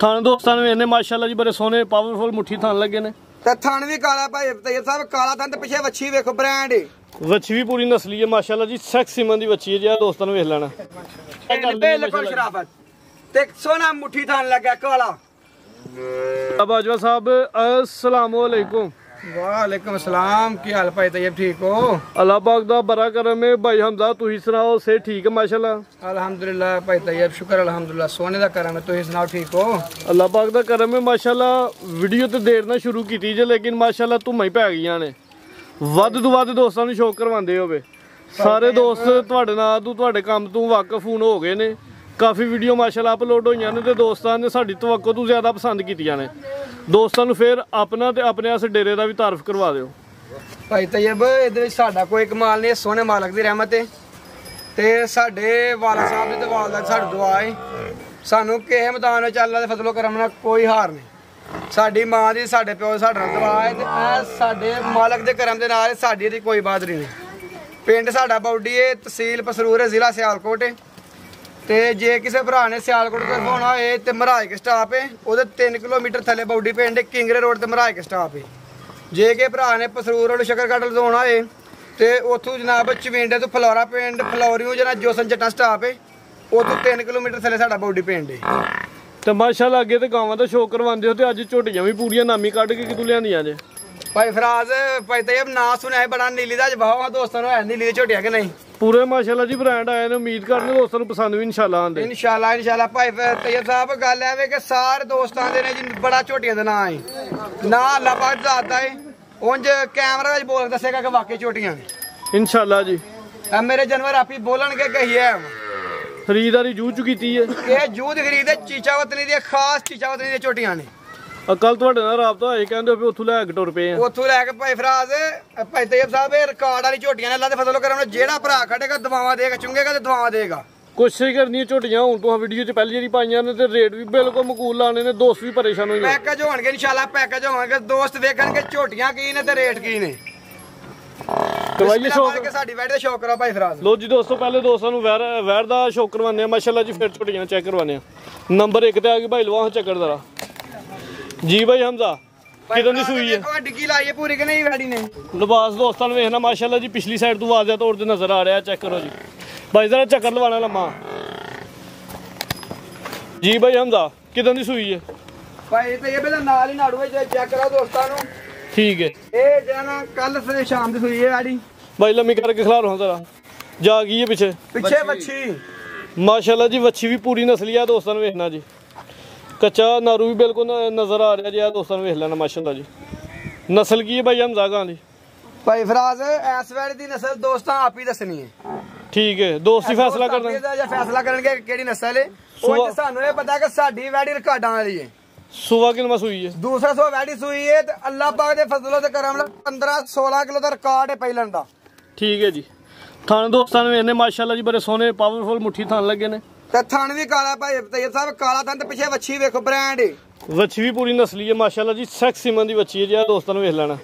थाने दोस्तां ने वेखने माशाल्लाह जी बड़े सोहने पावरफुल मुट्ठी थान लगे ने ते थान भी काला भाई तैयब साहब काला थान ते पिछे वच्छी वेखो ब्रांड वच्छी भी पूरी नस्ली है माशाल्लाह जी सेक्स सीमन दी वच्छी है जी दोस्तां ने वेख लेना बिल्कुल शराफत ते सोना मुट्ठी थान लगा काला। बाजवा साहब अस्सलाम वालेकुम। वालेकुम अस्सलाम की हाल भाई तैयब ठीक हो? अल्लाह पाक दा बड़ा करम है भाई हमजा तुही सुनाओ से ठीक है माशाल्लाह? अल्हम्दुलिल्लाह भाई तैयब शुक्र अल्हम्दुलिल्लाह सोने दा करम है तुही सुनाओ ठीक हो? अल्लाह पाक दा करम है माशाल्लाह वीडियो ते देर ना शुरू कीती जे लेकिन माशाल्लाह धुम्मां ही पै गईयां ने वध तो वध दोस्तां नूं शौक करवांदे होवे सारे दोस्त तुहाडे नाल तों तुहाडे काम तों वाकफ हुण हो गए ने काफ़ी वीडियो माशाल्लाह अपलोड होईयां ने ते दोस्तां ने साडी तवक्को तों ज़्यादा पसंद कीतियां ने दोस्तां नूं फिर अपना ते अपने अस डेरे दा भी तारफ करवा दिओ। भाई तैयब इहदे विच साडा कोई कमाल नहीं सोहने मालक दी रहमत है ते साडे वाला साहब दी ते वालदा दी साडी दुआ है सानू किसे मैदान विच अल्लाह दे फजलो करम नाल कोई हार नहीं साडी मां दी साडे प्यो दी साडे नाल दुआ है ते ए साडे मालक दे करम दे नाल साडी दी कोई बहादुरी नहीं। पिंड साडा बौडी है तहसील पसरूर है जिला सियालकोट है ते जे किसी भरा ने सियालकोट तरफ होना है तो मराज के स्टाप है वो 3 किलोमीटर थले बौडी पिंड किंगरे रोड ते मराज के स्टाप है। जे के भरा ने पसरूर रोड शकरकट होना है तो उतों जनाब चविंडे तो फलौरा पिंड फलौरियों जना जोसन जट्टा स्टाप है उतों 3 किलोमीटर थले साडा बौडी पिंड है। तो माशाल्लाह अगे तो गावां दा शौक करवांदे हो ते अज झोटियां भी पूरियां नामी कढ के कितों लियांदियां जे? भाई फराज भाई तैयब ना सुनया बड़ा नीली दा जवाब दोस्तों है नीली दी झोटियां कि नहीं पूरे माशाल्लाह जी ब्रांड आए ने उम्मीद करने दोस्तों पसंद भी इंशाल्लाह आंदे इंशाल्लाह भाई तैयब साहब गल है कि सारे दोस्तां दे ने जी बड़ा झोटियां दा नाम है ना अल्लाह पाक जाता है उंज कैमरा विच बोल दसेगा कि वाकई झोटियां इंशाल्लाह जी मेरे जानवर आप ही बोलणगे कही है खरीदारी जू चुकी है ये जू दी खरीद चीचावतनी दी खास चीचावतनी दी झोटियां ने कल तुहाडे नाल राबता होया कहंदे भी उत्थों लैके टुर पे उत्थों लैके भाई फराज भाई तैयब साहब ये रिकॉर्ड वाली झोटियां ने अल्लाह दे फजल करम जेड़ा भरा खड़ेगा दवावां देगा चुंगेगा ते दवावां देगा कोशिश करनी है झोटियां हुण तुहां वीडियो च पहली जेरी पाईयां ने ते रेट भी बिल्कुल मकूल लाने ने दोस्त भी परेशान होई पैकेज होणगे इंशाल्लाह पैकेज होणगे दोस्त वेखणगे झोटियां की ने ते रेट की ने करवाइए शौक के साडी वैड दे शौक करो भाई फराज लो जी दोस्तों पहले दोस्तां नूं वैर दा शौक करवाने माशाल्लाह जी फिर झोटियां चेक करवाने नंबर 1 ते आ गई भाई लवा चक्कर दरा जी भाई हमजा कितों दी सूई है डिग्गी लाई है पूरी कि नहीं वैडी ने लिबास दोस्तां नूं वेखना माशाल्लाह जी पिछली साइड तो वाज़ा तौर ते नजर आ रहा है चेक करो जी भाई जरा चक्कर लवाना लम्मा जी भाई हमजा कितों दी सूई है भाई तो ये बेला नाल ही नाड़ू है चेक करो दोस्तां नूं ठीक है ए जना कल से शाम दी सूई है वैडी भाई लम्मी करके खिला जरा जा गई है पीछे पीछे वच्छी माशाल्लाह जी वच्छी भी पूरी नस्ली है दोस्तों ने वेखना जी कच्चा नारू भी बिल्कुल नजर आ रहा जी दोस्तों ने वेख लेना माशाल्लाह जी नस्ल की है भाई हमजा गां दी भाई फराज इस वैली दी नस्ल दोस्तां आप ही दसनी है ठीक है दोस्त ही फैसला करना है फैसला करनगे केड़ी नस्ल है ਉਹ ਸਾਨੂੰ ਇਹ ਪਤਾ ਕਿ ਸਾਡੀ ਵੈਡੀ ਰਿਕਾਰਡਾਂ ਵਾਲੀ ਹੈ ਸੁਵਾ ਕਿਲੋ ਸੂਈ ਹੈ ਦੂਸਰਾ ਸੋ ਵੈਡੀ ਸੂਈ ਹੈ ਤੇ ਅੱਲਾਹ ਪਾਕ ਦੇ ਫਜ਼ਲੋਂ ਤੇ ਕਰਮ ਨਾਲ 15-16 ਕਿਲੋ ਦਾ ਰਿਕਾਰਡ ਹੈ ਪਹਿਲਣ ਦਾ ਠੀਕ ਹੈ ਜੀ ਥਾਨ ਦੋਸਤਾਂ ਨੇ ਇਹਨੇ ਮਾਸ਼ਾਅੱਲਾ ਜੀ ਬੜੇ ਸੋਹਣੇ ਪਾਵਰਫੁਲ ਮੁੱਠੀ ਥਾਨ ਲੱਗੇ ਨੇ ਤੇ ਥਾਨ ਵੀ ਕਾਲਾ ਭਾਈ ਤੈਯਬ ਸਾਹਿਬ ਕਾਲਾ ਥਾਨ ਤੇ ਪਿੱਛੇ ਵੱਛੀ ਵੇਖੋ ਬ੍ਰਾਂਡ ਹੈ ਵੱਛੀ ਵੀ ਪੂਰੀ ਨਸਲੀ ਹੈ ਮਾਸ਼ਾਅੱਲਾ ਜੀ ਸੈਕਸ ਸੀਮਨ ਦੀ ਵੱਛੀ ਹੈ ਜੀ ਦੋਸਤਾਂ ਨੂੰ ਵੇਖ ਲੈਣਾ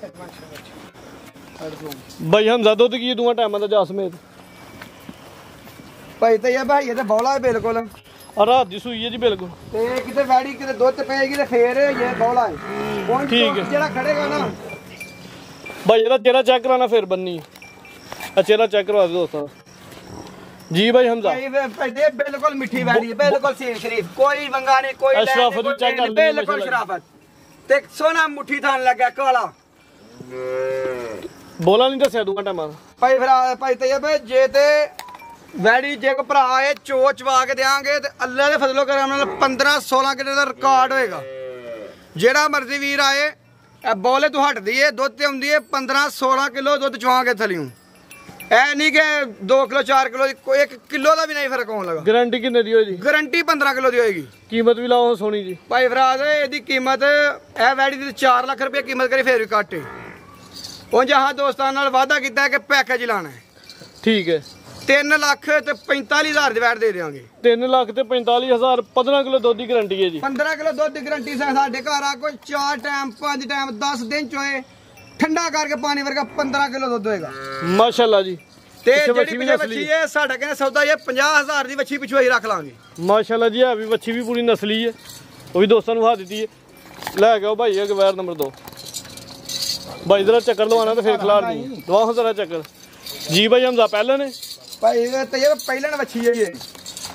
ਭਾਈ ਹਮਜ਼ਾ ਦੁੱਧ ਕੀ ਦੋਵਾਂ ਟਾਈਮਾਂ ਦਾ ਜਾ ਸਮੇਤ ਭਾਈ ਤੈਯਬ ਭਾਈ ਇਹ ਤੇ ਬੌਲਾ ਹੈ ਬਿਲਕੁਲ रात दी सूई है जी बिल्कुल ते किते वैडी किते दुध पेगी ते फिर ये बौला है ठीक है जेड़ा खड़ेगा ना भाई ਇਹਦਾ ਚਿਹਰਾ ਚੈੱਕ ਕਰਾਣਾ ਫਿਰ ਬੰਨੀ ਆ ਚਿਹਰਾ ਚੈੱਕ ਕਰਵਾ ਦਿਓ ਦੋਸਤਾਂ जी भाई हमजा भाई ये बिल्कुल मिठी वैडी है बिल्कुल सीन शरीफ कोई वंगा नहीं कोई अशरफ दी चेक कर बिल्कुल शराफत ते सोना मुट्ठी थान लगा काला बोला नहीं दसया दूंगा टाइम भाई फिर भाई तैयब जे ते वैडी जे को भरा है चो चवा के देंगे तो अल्लाह के फजलो करम 15-16 किलो का रिकॉर्ड होएगा जेड़ा मर्जी वीर आए बौले तो हटती है दुध तो आती है 15-16 किलो दुध चुहा के थलियों ऐ नहीं कि 2 किलो 4 किलो 1 किलो का भी नहीं फर्क होने लगा गारंटी कितने दी होगी गारंटी 15 किलो की होगी कीमत भी लाओ सोनी जी भाई फराज ये कीमत ए वैडी की 4 लाख रुपये कीमत करी फिर भी घट है उन जहाँ दोस्तों वादा किया कि पैकेज लाना है ठीक है 3 लाख ते 45,000 ਦੀ ਵੈਟ ਦੇ ਦੇਵਾਂਗੇ 3 ਲੱਖ ਤੇ 45,000 15 ਕਿਲੋ ਦੁੱਧ ਦੀ ਗਾਰੰਟੀ ਹੈ ਜੀ 15 ਕਿਲੋ ਦੁੱਧ ਦੀ ਗਾਰੰਟੀ ਸਾਡੇ ਘਰ ਆ ਕੋਈ 4 ਟਾਈਮ 5 ਟਾਈਮ 10 ਦਿਨ ਚੋਏ ਠੰਡਾ ਕਰਕੇ ਪਾਣੀ ਵਰਗਾ 15 ਕਿਲੋ ਦੁੱਧ ਹੋਏਗਾ ਮਾਸ਼ਾਅੱਲਾ ਜੀ ਤੇ ਜਿਹੜੀ ਪਿਛੇ ਵੱਛੀ ਹੈ ਸਾਡਾ ਕਹਿੰਦੇ ਸੌਦਾ ਇਹ 50,000 ਦੀ ਵੱਛੀ ਪਿਛੋਂ ਹੀ ਰੱਖ ਲਾਂਗੇ ਮਾਸ਼ਾਅੱਲਾ ਜੀ ਹੈ ਵੀ ਵੱਛੀ ਵੀ ਪੂਰੀ ਨਸਲੀ ਹੈ ਉਹ ਵੀ ਦੋਸਤਾਂ ਨੂੰ ਵਿਖਾ ਦਿੱਤੀ ਹੈ। ਲੈ ਕੇ ਆਓ ਭਾਈ ਇਹ ਵੈਰ ਨੰਬਰ 2। ਭਾਈ ਜਰਾ ਚੱਕਰ ਲਵਾਉਣਾ ਤੇ ਫਿਰ ਖਿਲਾਰ ਦੀ ਦਵਾਓ ਜ਼ਰਾ ਚੱਕਰ। ਜੀ ਭਾਈ ਹਮਜ਼ਾ ਪਹਿਲਾਂ ਨੇ ਭਾਈ ਇਹ ਤੇ ਪਹਿਲਾਂ ਨੇ ਵੱਛੀ ਹੈ ਇਹ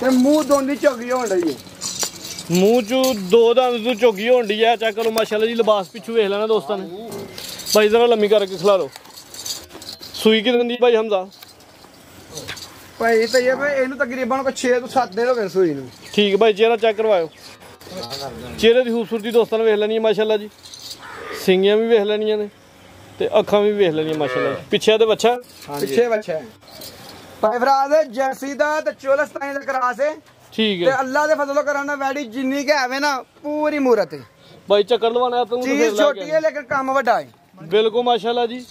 ਤੇ ਮੂੰਹ ਦੋਂਦੀ ਝੋਗੀ ਹੋਣ ਰਹੀ ਹੈ। ਮੂੰਹ ਚ ਦੋ ਦੰਦ ਤੋਂ ਝੋਗੀ ਹੋਣ ਡਈ ਹੈ। ਚੈੱਕ ਕਰੋ ਮਾਸ਼ਾਅੱਲਾ ਜੀ। ਲਿਬਾਸ ਪਿੱਛੂ ਵੇਖ ਲੈਣਾ ਦੋਸਤਾਂ ਨੇ। ਭਾਈ ਜਰਾ ਲੰਮੀ ਕਰਕੇ ਖਿਲਾਰੋ। ਸੂਈ ਕਿੰਨੀ ਦਿੰਦੀ ਭਾਈ ਹਮਜ਼ਾ? ਭਾਈ ਤੇ ਇਹਨੂੰ ਤਕਰੀਬਨ ਕੋਈ 6 ਤੋਂ 7 ਦਿਨ ਹੋ ਗਏ ਸੂਈ ਨੂੰ। ਠੀਕ ਭਾਈ ਚਿਹਰਾ ਚੈੱਕ ਕਰਵਾਇਓ। ਚਿਹਰੇ ਦੀ ਖੂਬਸੂਰਤੀ ਦੋਸਤਾਂ ਨੇ ਵੇਖ ਲੈਣੀ ਹੈ ਮਾਸ਼ਾਅੱਲਾ ਜੀ। ਸਿੰਗੀਆਂ ਵੀ ਵੇਖ ਲੈਣੀਆਂ ਨੇ ਤੇ ਅੱਖਾਂ ਵੀ ਵੇਖ ਲੈਣੀਆਂ ਮਾਸ਼ਾਅੱਲਾ ਜੀ। ਪਿੱਛੇ ਤੇ ਬੱਚਾ ਪਿੱਛੇ ਬੱਚਾ ਹੈ ਭਾਈ ਫਰਾਜ਼ ਜੈਸੀ ਦਾ ਤੇ ਚੋਲਸਤਾਨੀ ਦਾ ਕਰਾਸ ਹੈ। ਠੀਕ ਤੇ ਹੈ ਅੱਲਾ ਦੇ ਫਜ਼ਲੋਂ ਕਰਾਣਾ ਵੈੜੀ ਜਿੰਨੀ ਕਿ ਆਵੇ ਨਾ ਪੂਰੀ ਮੂਰਤ ਹੈ। ਭਾਈ ਚੱਕਰ ਲਵਾਣਾ ਤੂੰ ਚੀਜ਼ ਛੋਟੀ ਹੈ ਲੇਕਿਨ ਕੰਮ ਵੱਡਾ ਹੈ। ਬਿਲਕੁਲ ਮਾਸ਼ਾਅੱਲਾ ਜੀ।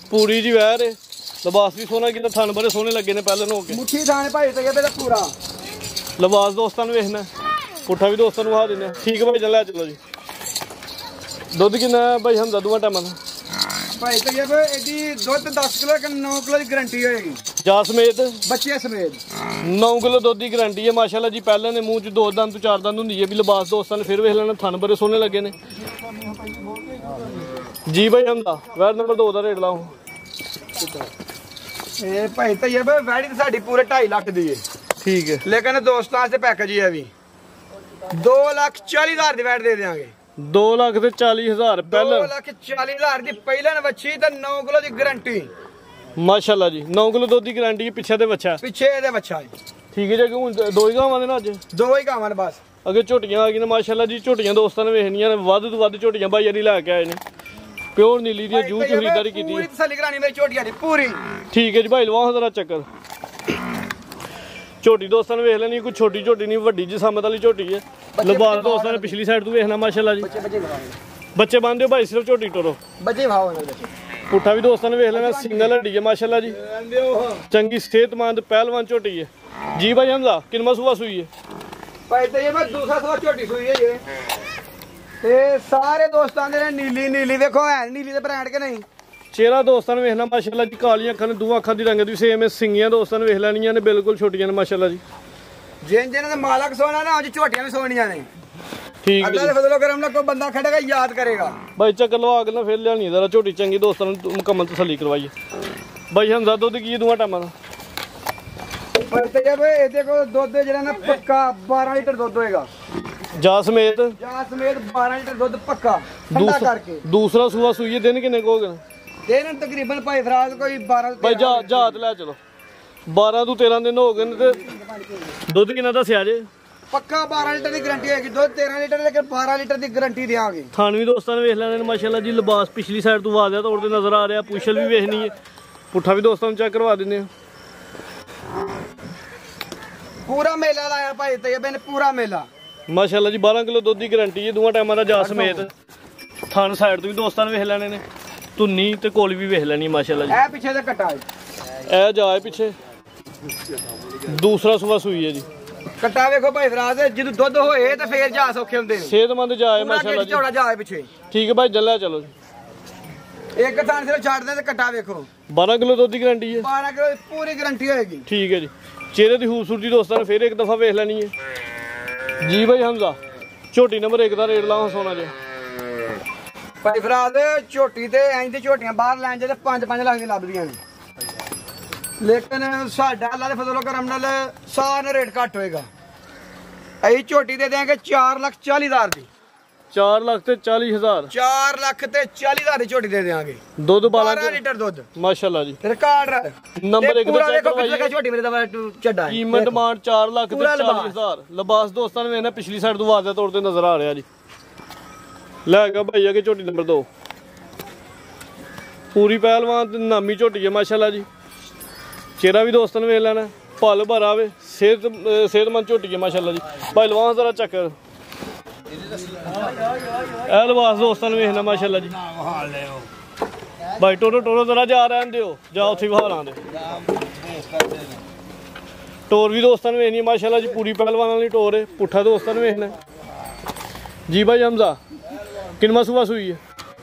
ਪੂਰੀ ਜੀ ਵੈਰ ਹੈ। ਲਿਬਾਸ ਵੀ ਸੋਹਣਾ ਕੀਤਾ। ਥਣ ਬੜੇ ਸੋਹਣੇ ਲੱਗੇ ਨੇ ਪਹਿਲਾਂ ਨੂੰ ਹੋ ਕੇ। ਮੁੱਠੀ ਥਾਣੇ ਭਾਈ ਤੇ ਇਹਦਾ ਪੂਰਾ ਲਿਬਾਸ ਦੋਸਤਾਂ ਨੂੰ ਵੇਖਣਾ। ਪੁੱਠਾ ਵੀ ਦੋਸਤਾਂ ਨੂੰ ਆ ਦਿੰਦੇ ਆ। ਠੀਕ ਹੈ ਭਾਈ ਚੱਲ ਲੈ ਚਲੋ ਜੀ। ਦੁੱਧ ਕਿੰਨਾ ਭਾਈ ਹਮਜ਼ਾ ਦੋਵਾਂ ਟਾਈਮਾਂ ਦਾ? ਭਾਈ ਤੇ ਇਹਦੀ ਦੁੱਧ 10 ਕਿਲੋ ਕਿ 9 ਕਿਲੋ ਦੀ ਗਾਰੰਟੀ ਹੋਏਗੀ। ਜਾ ਸਮੇਤ ਬੱਚੇ ਸਮੇਤ 9 ਕਿਲੋ ਦੁੱਧ ਦੀ ਗਾਰੰਟੀ ਹੈ ਮਾਸ਼ਾਅੱਲਾ ਜੀ। ਪਹਿਲਾਂ ਨੇ ਮੂੰਹ 'ਚ 2 ਦੰਦ ਤੋਂ 4 ਦੰਦ ਹੁੰਦੀ ਹੈ ਵੀ ਲਿਬਾਸ ਦੋਸਤਾਂ ਨੇ ਫਿਰ ਵੇਖ ਲੈਣਾ। ਥਣ ਬੜੇ ਸੋਹਣੇ ਲੱਗੇ ਨੇ ਜੀ ਭਾਈ ਹਮਜ਼ਾ। ਵੈਰ ਨੰਬਰ 2 ਦਾ ਰੇਟ ਲਾਓ। ਇਹ ਭਾਈ ਤੇ ਵੈੜੀ ਤੇ ਸਾਡੀ ਪੂਰੇ 2.5 ਲੱਖ ਦੀ ਹੈ। ਠੀਕ ਹੈ ਲੇਕਿਨ ਦੋਸਤਾਂ ਵਾਸਤੇ ਪੈਕੇਜ ਹੀ ਹੈ ਵੀ 2,40,000 ਦੀ ਵੈਟ ਦੇ ਦੇਵਾਂਗੇ। 2,40,000 ਪਹਿਲਾਂ 2,40,000 ਦੀ ਪਹਿਲਾਂ ਵੱਛੀ ਤੇ 9 ਕਿਲੋ ਦੀ ਗਾਰੰਟੀ ਮਾਸ਼ਾਅੱਲਾ ਜੀ। 9 ਕਿਲੋ ਦੁੱਧ ਦੀ ਗਾਰੰਟੀ ਹੈ। ਪਿੱਛੇ ਤੇ ਬੱਚਾ ਪਿੱਛੇ ਇਹਦੇ ਬੱਚਾ ਹੈ। ਠੀਕ ਹੈ ਜੀ। ਹੁਣ 2 ਹੀ ਗਾਵਾਂ ਦੇ ਨਾ ਅੱਜ? 2 ਹੀ ਗਾਵਾਂ ਨੇ ਬਸ। ਅੱਗੇ ਝੋਟੀਆਂ ਆ ਗਈਆਂ ਨੇ ਮਾਸ਼ਾਅੱਲਾ ਜੀ। ਝੋਟੀਆਂ ਦੋਸਤਾਂ ਨੇ ਵੇਖਣੀਆਂ ਨੇ। ਵੱਧ ਤੋਂ ਵੱਧ ਝੋਟੀਆਂ ਭਾਈ ਯਾਰੀ ਲੈ ਕੇ ਆਏ ਨੇ। ਪਿਓਰ ਨੀਲੀ ਦੀ ਜੂਹ ਚ ਖਰੀਦਦਾਰੀ ਕੀਤੀ ਪੂਰੀ ਤਸੱਲੀ ਕਰਾਣੀ ਮੇਰੀ ਝੋਟੀਆਂ ਦੀ ਪੂਰੀ। ਠੀਕ ਹੈ ਜੀ ਭਾਈ ਲਵਾਓ ਜ਼ਰਾ ਚੱਕਰ। ਝੋਟੀ ਦੋਸਤਾਂ ਨੇ ਵੇਖ ਲੈਣੀ। ਕੋਈ ਛੋਟੀ ਝੋਟੀ ਨਹੀਂ ਵੱਡੀ ਜਿਸਮਤ ਵਾਲੀ ਝੋਟੀ ਹੈ। ਲਿਬਾਸ ਦੋਸਤਾਂ ਨੇ ਪਿਛਲੀ ਸਾਈਡ ਤੋਂ ਵੇਖਣਾ ਮਾਸ਼ਾਅੱਲਾ ਜੀ। ਬੱਚੇ ਬੰਨਦੇ ਹੋ ਭਾਈ ਸਿਰਫ ਝੋਟੀ ਟੋਰੋ। ਬੱਚੇ ਭਾਓ ਇਹਨਾਂ ਦੇ ਪੁੱਠਾ ਵੀ ਦੋਸਤਾਂ ਨੇ ਵੇਖ ਲੈਣਾ। ਸਿੰਗਲ ਹੱਡੀ ਹੈ ਮਾਸ਼ਾਅੱਲਾ ਜੀ। ਚੰਗੀ ਸਿਹਤਮੰਦ ਪਹਿਲਵਾਨ ਝੋਟੀ ਹੈ ਜੀ ਭਾਈ ਹਮਜ਼ਾ। ਕਿੰਨਾ ਸੂਆ ਸੂਈ ਹੈ? ਭਾਈ ਤੇ ਇਹ ਦੂਸਰਾ ਸਵਾ ਝੋਟੀ ਸੂਈ ਹੈ ਇਹ ਤੇ ਸਾਰੇ ਦੋਸਤਾਂ ਦੇ ਨੇ ਨੀਲੀ ਵੇਖੋ ਹੈ ਨੀਲੀ ਦੇ ਬ੍ਰਾਂਡ ਕਿ ਨਹੀਂ। ਚਿਹਰਾ ਦੋਸਤਾਂ ਨੇ ਵੇਖਣਾ ਮਾਸ਼ਾਅੱਲਾ ਜੀ। ਕਾਲੀਆਂ ਅੱਖਾਂ ਨੇ ਦੋਵਾਂ ਅੱਖਾਂ ਦੀ ਰੰਗ ਦੀ ਸੇਮ ਹੈ। ਸਿੰਗੀਆਂ ਦੋਸਤਾਂ ਨੇ ਵੇਖ ਲੈਣੀਆਂ ਨੇ। ਬਿਲਕੁਲ ਛੋਟੀਆਂ ਨੇ ਮਾਸ਼ਾਅੱਲਾ ਜੀ। ਜਿਹਨਾਂ ਦੇ ਮਾਲਕ ਸੋਹਣਾ ਨਾ ਅੱਜ ਝੋਟੀਆਂ ਵੀ ਸੋਹਣੀਆਂ ਨੇ। ਠੀਕ ਅੱਲਾ ਦੇ ਫਜ਼ਲ ਕਰਮ ਨਾਲ ਕੋਈ ਬੰਦਾ ਖੜੇਗਾ ਯਾਦ ਕਰੇਗਾ। ਭਾਈ ਚੱਕਰ ਲਵਾ ਕੇ ਨਾ ਫਿਰ ਲਿਆਣੀ ਜ਼ਰਾ ਝੋਟੀ ਚੰਗੀ ਦੋਸਤਾਂ ਨੂੰ ਮੁਕੰਮਲ ਤਸੱਲੀ ਕਰਵਾਈਏ। ਭਾਈ ਹਮਜ਼ਾ ਦੁੱਧ ਕੀ ਦੋਵਾਂ ਟਾਈਮਾਂ ਦਾ? ਪਰ ਤੇ ਇਹਦੇ ਕੋਲ ਦੁੱਧ ਜਿਹੜਾ ਨਾ ਪੱਕਾ 12 ਲੀਟਰ ਦੁੱਧ ਹੋਏਗਾ। ਜਾ ਸਮੇਤ 12 ਲੀਟਰ ਦੁੱਧ ਪੱਕਾ ਠੰਡਾ ਕਰਕੇ। ਦੂਸਰਾ ਸੂਆ ਸੂਈਏ ਦਿਨ ਕਿੰਨੇ ਕੋ ਹੋ ਗਏ? ਦਿਨ ਤਕਰੀਬਨ ਭਾਈ ਫਰਾਜ਼ ਕੋਈ 12 ਭਾਈ ਜਾਤ ਲੈ ਚਲੋ 12 ਤੋਂ 13 ਦਿਨ ਹੋ ਗਏ ਨੇ। ਤੇ ਦੁੱਧ ਕਿੰਨਾ ਦੱਸਿਆ ਜੇ? ਪੱਕਾ 12 ਲੀਟਰ ਦੀ ਗਾਰੰਟੀ ਹੈਗੀ। ਦੁੱਧ 13 ਲੀਟਰ ਲੇਕਿਨ 12 ਲੀਟਰ ਦੀ ਗਾਰੰਟੀ ਦੇਵਾਂਗੇ। ਥਾਣ ਵੀ ਦੋਸਤਾਂ ਨੇ ਵੇਖ ਲੈਣੇ ਨੇ ਮਾਸ਼ਾਅੱਲਾ ਜੀ। ਲਿਬਾਸ ਪਿਛਲੀ ਸਾਈਡ ਤੋਂ ਵਾਜ਼ਿਆ ਤੌਰ ਤੇ ਨਜ਼ਰ ਆ ਰਿਹਾ। ਪੁੱਛਲ ਵੀ ਵੇਖਣੀ ਹੈ। ਪੁੱਠਾ ਵੀ ਦੋਸਤਾਂ ਨੂੰ ਚੈੱਕ ਕਰਵਾ ਦਿੰਦੇ ਆ। ਪੂਰਾ ਮੇਲਾ ਲਾਇਆ ਭਾਈ ਤੈयब ਨੇ ਪੂਰਾ ਮੇਲਾ ਮਾਸ਼ਾਅੱਲਾ ਜੀ। 12 ਕਿਲੋ ਦੁੱਧ ਦੀ ਗਾਰੰਟੀ ਹੈ ਦੋਵਾਂ ਟਾਈਮਾਂ ਦਾ ਜਾ ਸਮੇਤ। ਥਾਣ ਸਾਈਡ ਤੋਂ ਵੀ ਦੋਸਤਾਂ ਨੇ ਵੇਖ ਲੈਣੇ ਨੇ। ਧੁੰਨੀ ਤੇ ਕੋਲ ਵੀ ਵੇਖ ਲੈਣੀ ਮਾਸ਼ਾਅੱਲਾ ਜੀ। ਇਹ ਪਿੱਛੇ ਤੇ ਕਟਾ ਇਹ ਜਾ ਪਿੱਛੇ ਦੂਸਰਾ ਸੂਆ ਸੂਈ ਹੈ ਜੀ। ਕਟਾ ਵੇਖੋ ਭਾਈ ਫਰਾਜ਼ ਜਦੋਂ ਦੁੱਧ ਹੋਏ ਤਾਂ ਫੇਰ ਜਾ ਸੌਖੇ ਹੁੰਦੇ ਨੇ। ਸਿਹਤਮੰਦ ਜਾ ਹੈ ਮਾਸ਼ਾਅੱਲਾ ਜੀ। ਝੋੜਾ ਜਾ ਪਿੱਛੇ। ਠੀਕ ਹੈ ਭਾਈ ਜੱਲਾ ਚਲੋ ਜੀ। ਇੱਕ ਥਾਂ ਸਿਰ ਛੱਡਦੇ ਤੇ ਕਟਾ ਵੇਖੋ 12 ਕਿਲੋ ਦੁੱਧ ਦੀ ਗਾਰੰਟੀ ਹੈ। 12 ਕਿਲੋ ਪੂਰੀ ਗਾਰੰਟੀ ਹੋਏਗੀ। ਠੀਕ ਹੈ ਜੀ। ਚਿਹਰੇ ਦੀ ਖੂਬਸੂਰਤੀ ਦੋਸਤਾਂ ਨੇ ਫਿਰ ਇੱਕ ਦਫਾ ਵੇਖ ਲੈਣੀ ਹੈ ਜੀ ਭਾਈ ਹਮਜ਼ਾ। ਝੋਟੀ ਨੰਬਰ 1 ਦਾ ਰੇਟ ਲਾਓ ਸੋਨਾ ਜੀ। ਭਾਈ ਫਰਾਜ਼ ਝੋਟੀ ਤੇ ਇੰਜ ਦੀ ਝੋਟੀਆਂ ਬਾਹਰ ਲੈਣ ਜੇ 5-5 ਲੱਖ ਦੀ ਲੱਭਦੀਆਂ ਨੇ। ਲੇਕਿਨ ਸਾਡਾ ਅੱਲਾ ਦੇ ਫਜ਼ਲ ਕਰਮ ਨਾਲ ਸਾਰਾ ਰੇਟ ਘੱਟ ਹੋਏਗਾ। ਅਸੀਂ ਝੋਟੀ ਦੇ ਦੇਾਂਗੇ 4,40,000 ਦੀ। 4,40,000 4,40,000 ਦੀ ਝੋਟੀ ਦੇ ਦੇਾਂਗੇ। ਦੁੱਧ 12 ਲੀਟਰ ਦੁੱਧ ਮਾਸ਼ਾਅੱਲਾ ਜੀ। ਰਿਕਾਰਡ ਨੰਬਰ 1 ਦਾ ਚੈੱਕ ਕਰਵਾਈਏ। ਝੋਟੀ ਮੇਰੇ ਦਾ ਚੱਡਾ ਹੈ। ਕੀਮਤ ਡਿਮਾਂਡ 4,40,000। ਲਿਬਾਸ ਦੋਸਤਾਂ ਨੇ ਵੇਖਣਾ ਪਿਛਲੀ ਸਾਈਡ ਤੋਂ ਵਾਜ਼ਿਆ ਤੌਰ ਤੇ ਨਜ਼ਰ ਆ ਰਿਹਾ ਜੀ। ਲੈ ਗਿਆ ਭਾਈ ਅੱਗੇ ਝੋਟੀ ਨੰਬਰ 2। ਪੂਰੀ ਪਹਿਲਵਾਨ ਤੇ ਨਾਮੀ ਝੋਟੀ ਹੈ ਮਾਸ਼ਾਅੱਲਾ ਜੀ। ਚਿਹਰਾ ਵੀ ਦੋਸਤਾਂ ਨੇ ਵੇਖ ਲੈਣਾ। ਭਲ ਭਰ ਆਵੇ ਸਿਹਤਮੰਦ ਝੋਟੀ ਹੈ ਮਾਸ਼ਾਅੱਲਾ ਜੀ। ਭਾਈ ਲਵਾਂ ਜ਼ਰਾ ਚੱਕਰ। ਇਹ ਲਿਬਾਸ ਦੋਸਤਾਂ ਨੇ ਵੇਖਣਾ ਮਾਸ਼ਾਅੱਲਾ ਜੀ। ਭਾਈ ਟੋਰੋ ਜ਼ਰਾ ਜਾ ਰਹਿਣ ਦਿਓ। ਜਾ ਉੱਥੇ ਵੀ ਹਾਲਾਂ ਦੇ ਟੋਰ ਵੀ ਦੋਸਤਾਂ ਨੇ ਵੇਖਣੀ ਮਾਸ਼ਾਅੱਲਾ ਜੀ। ਪੂਰੀ ਪਹਿਲਵਾਨ ਵਾਲੀ ਟੋਰ ਹੈ। ਪੁੱਠਾ ਦੋਸਤਾਂ ਨੇ ਵੇਖਣਾ ਜੀ। ਭਾਈ ਹਮਜ਼ਾ ਕਿੰਨਾ ਸੂਆ ਸੂਈ ਹੈ?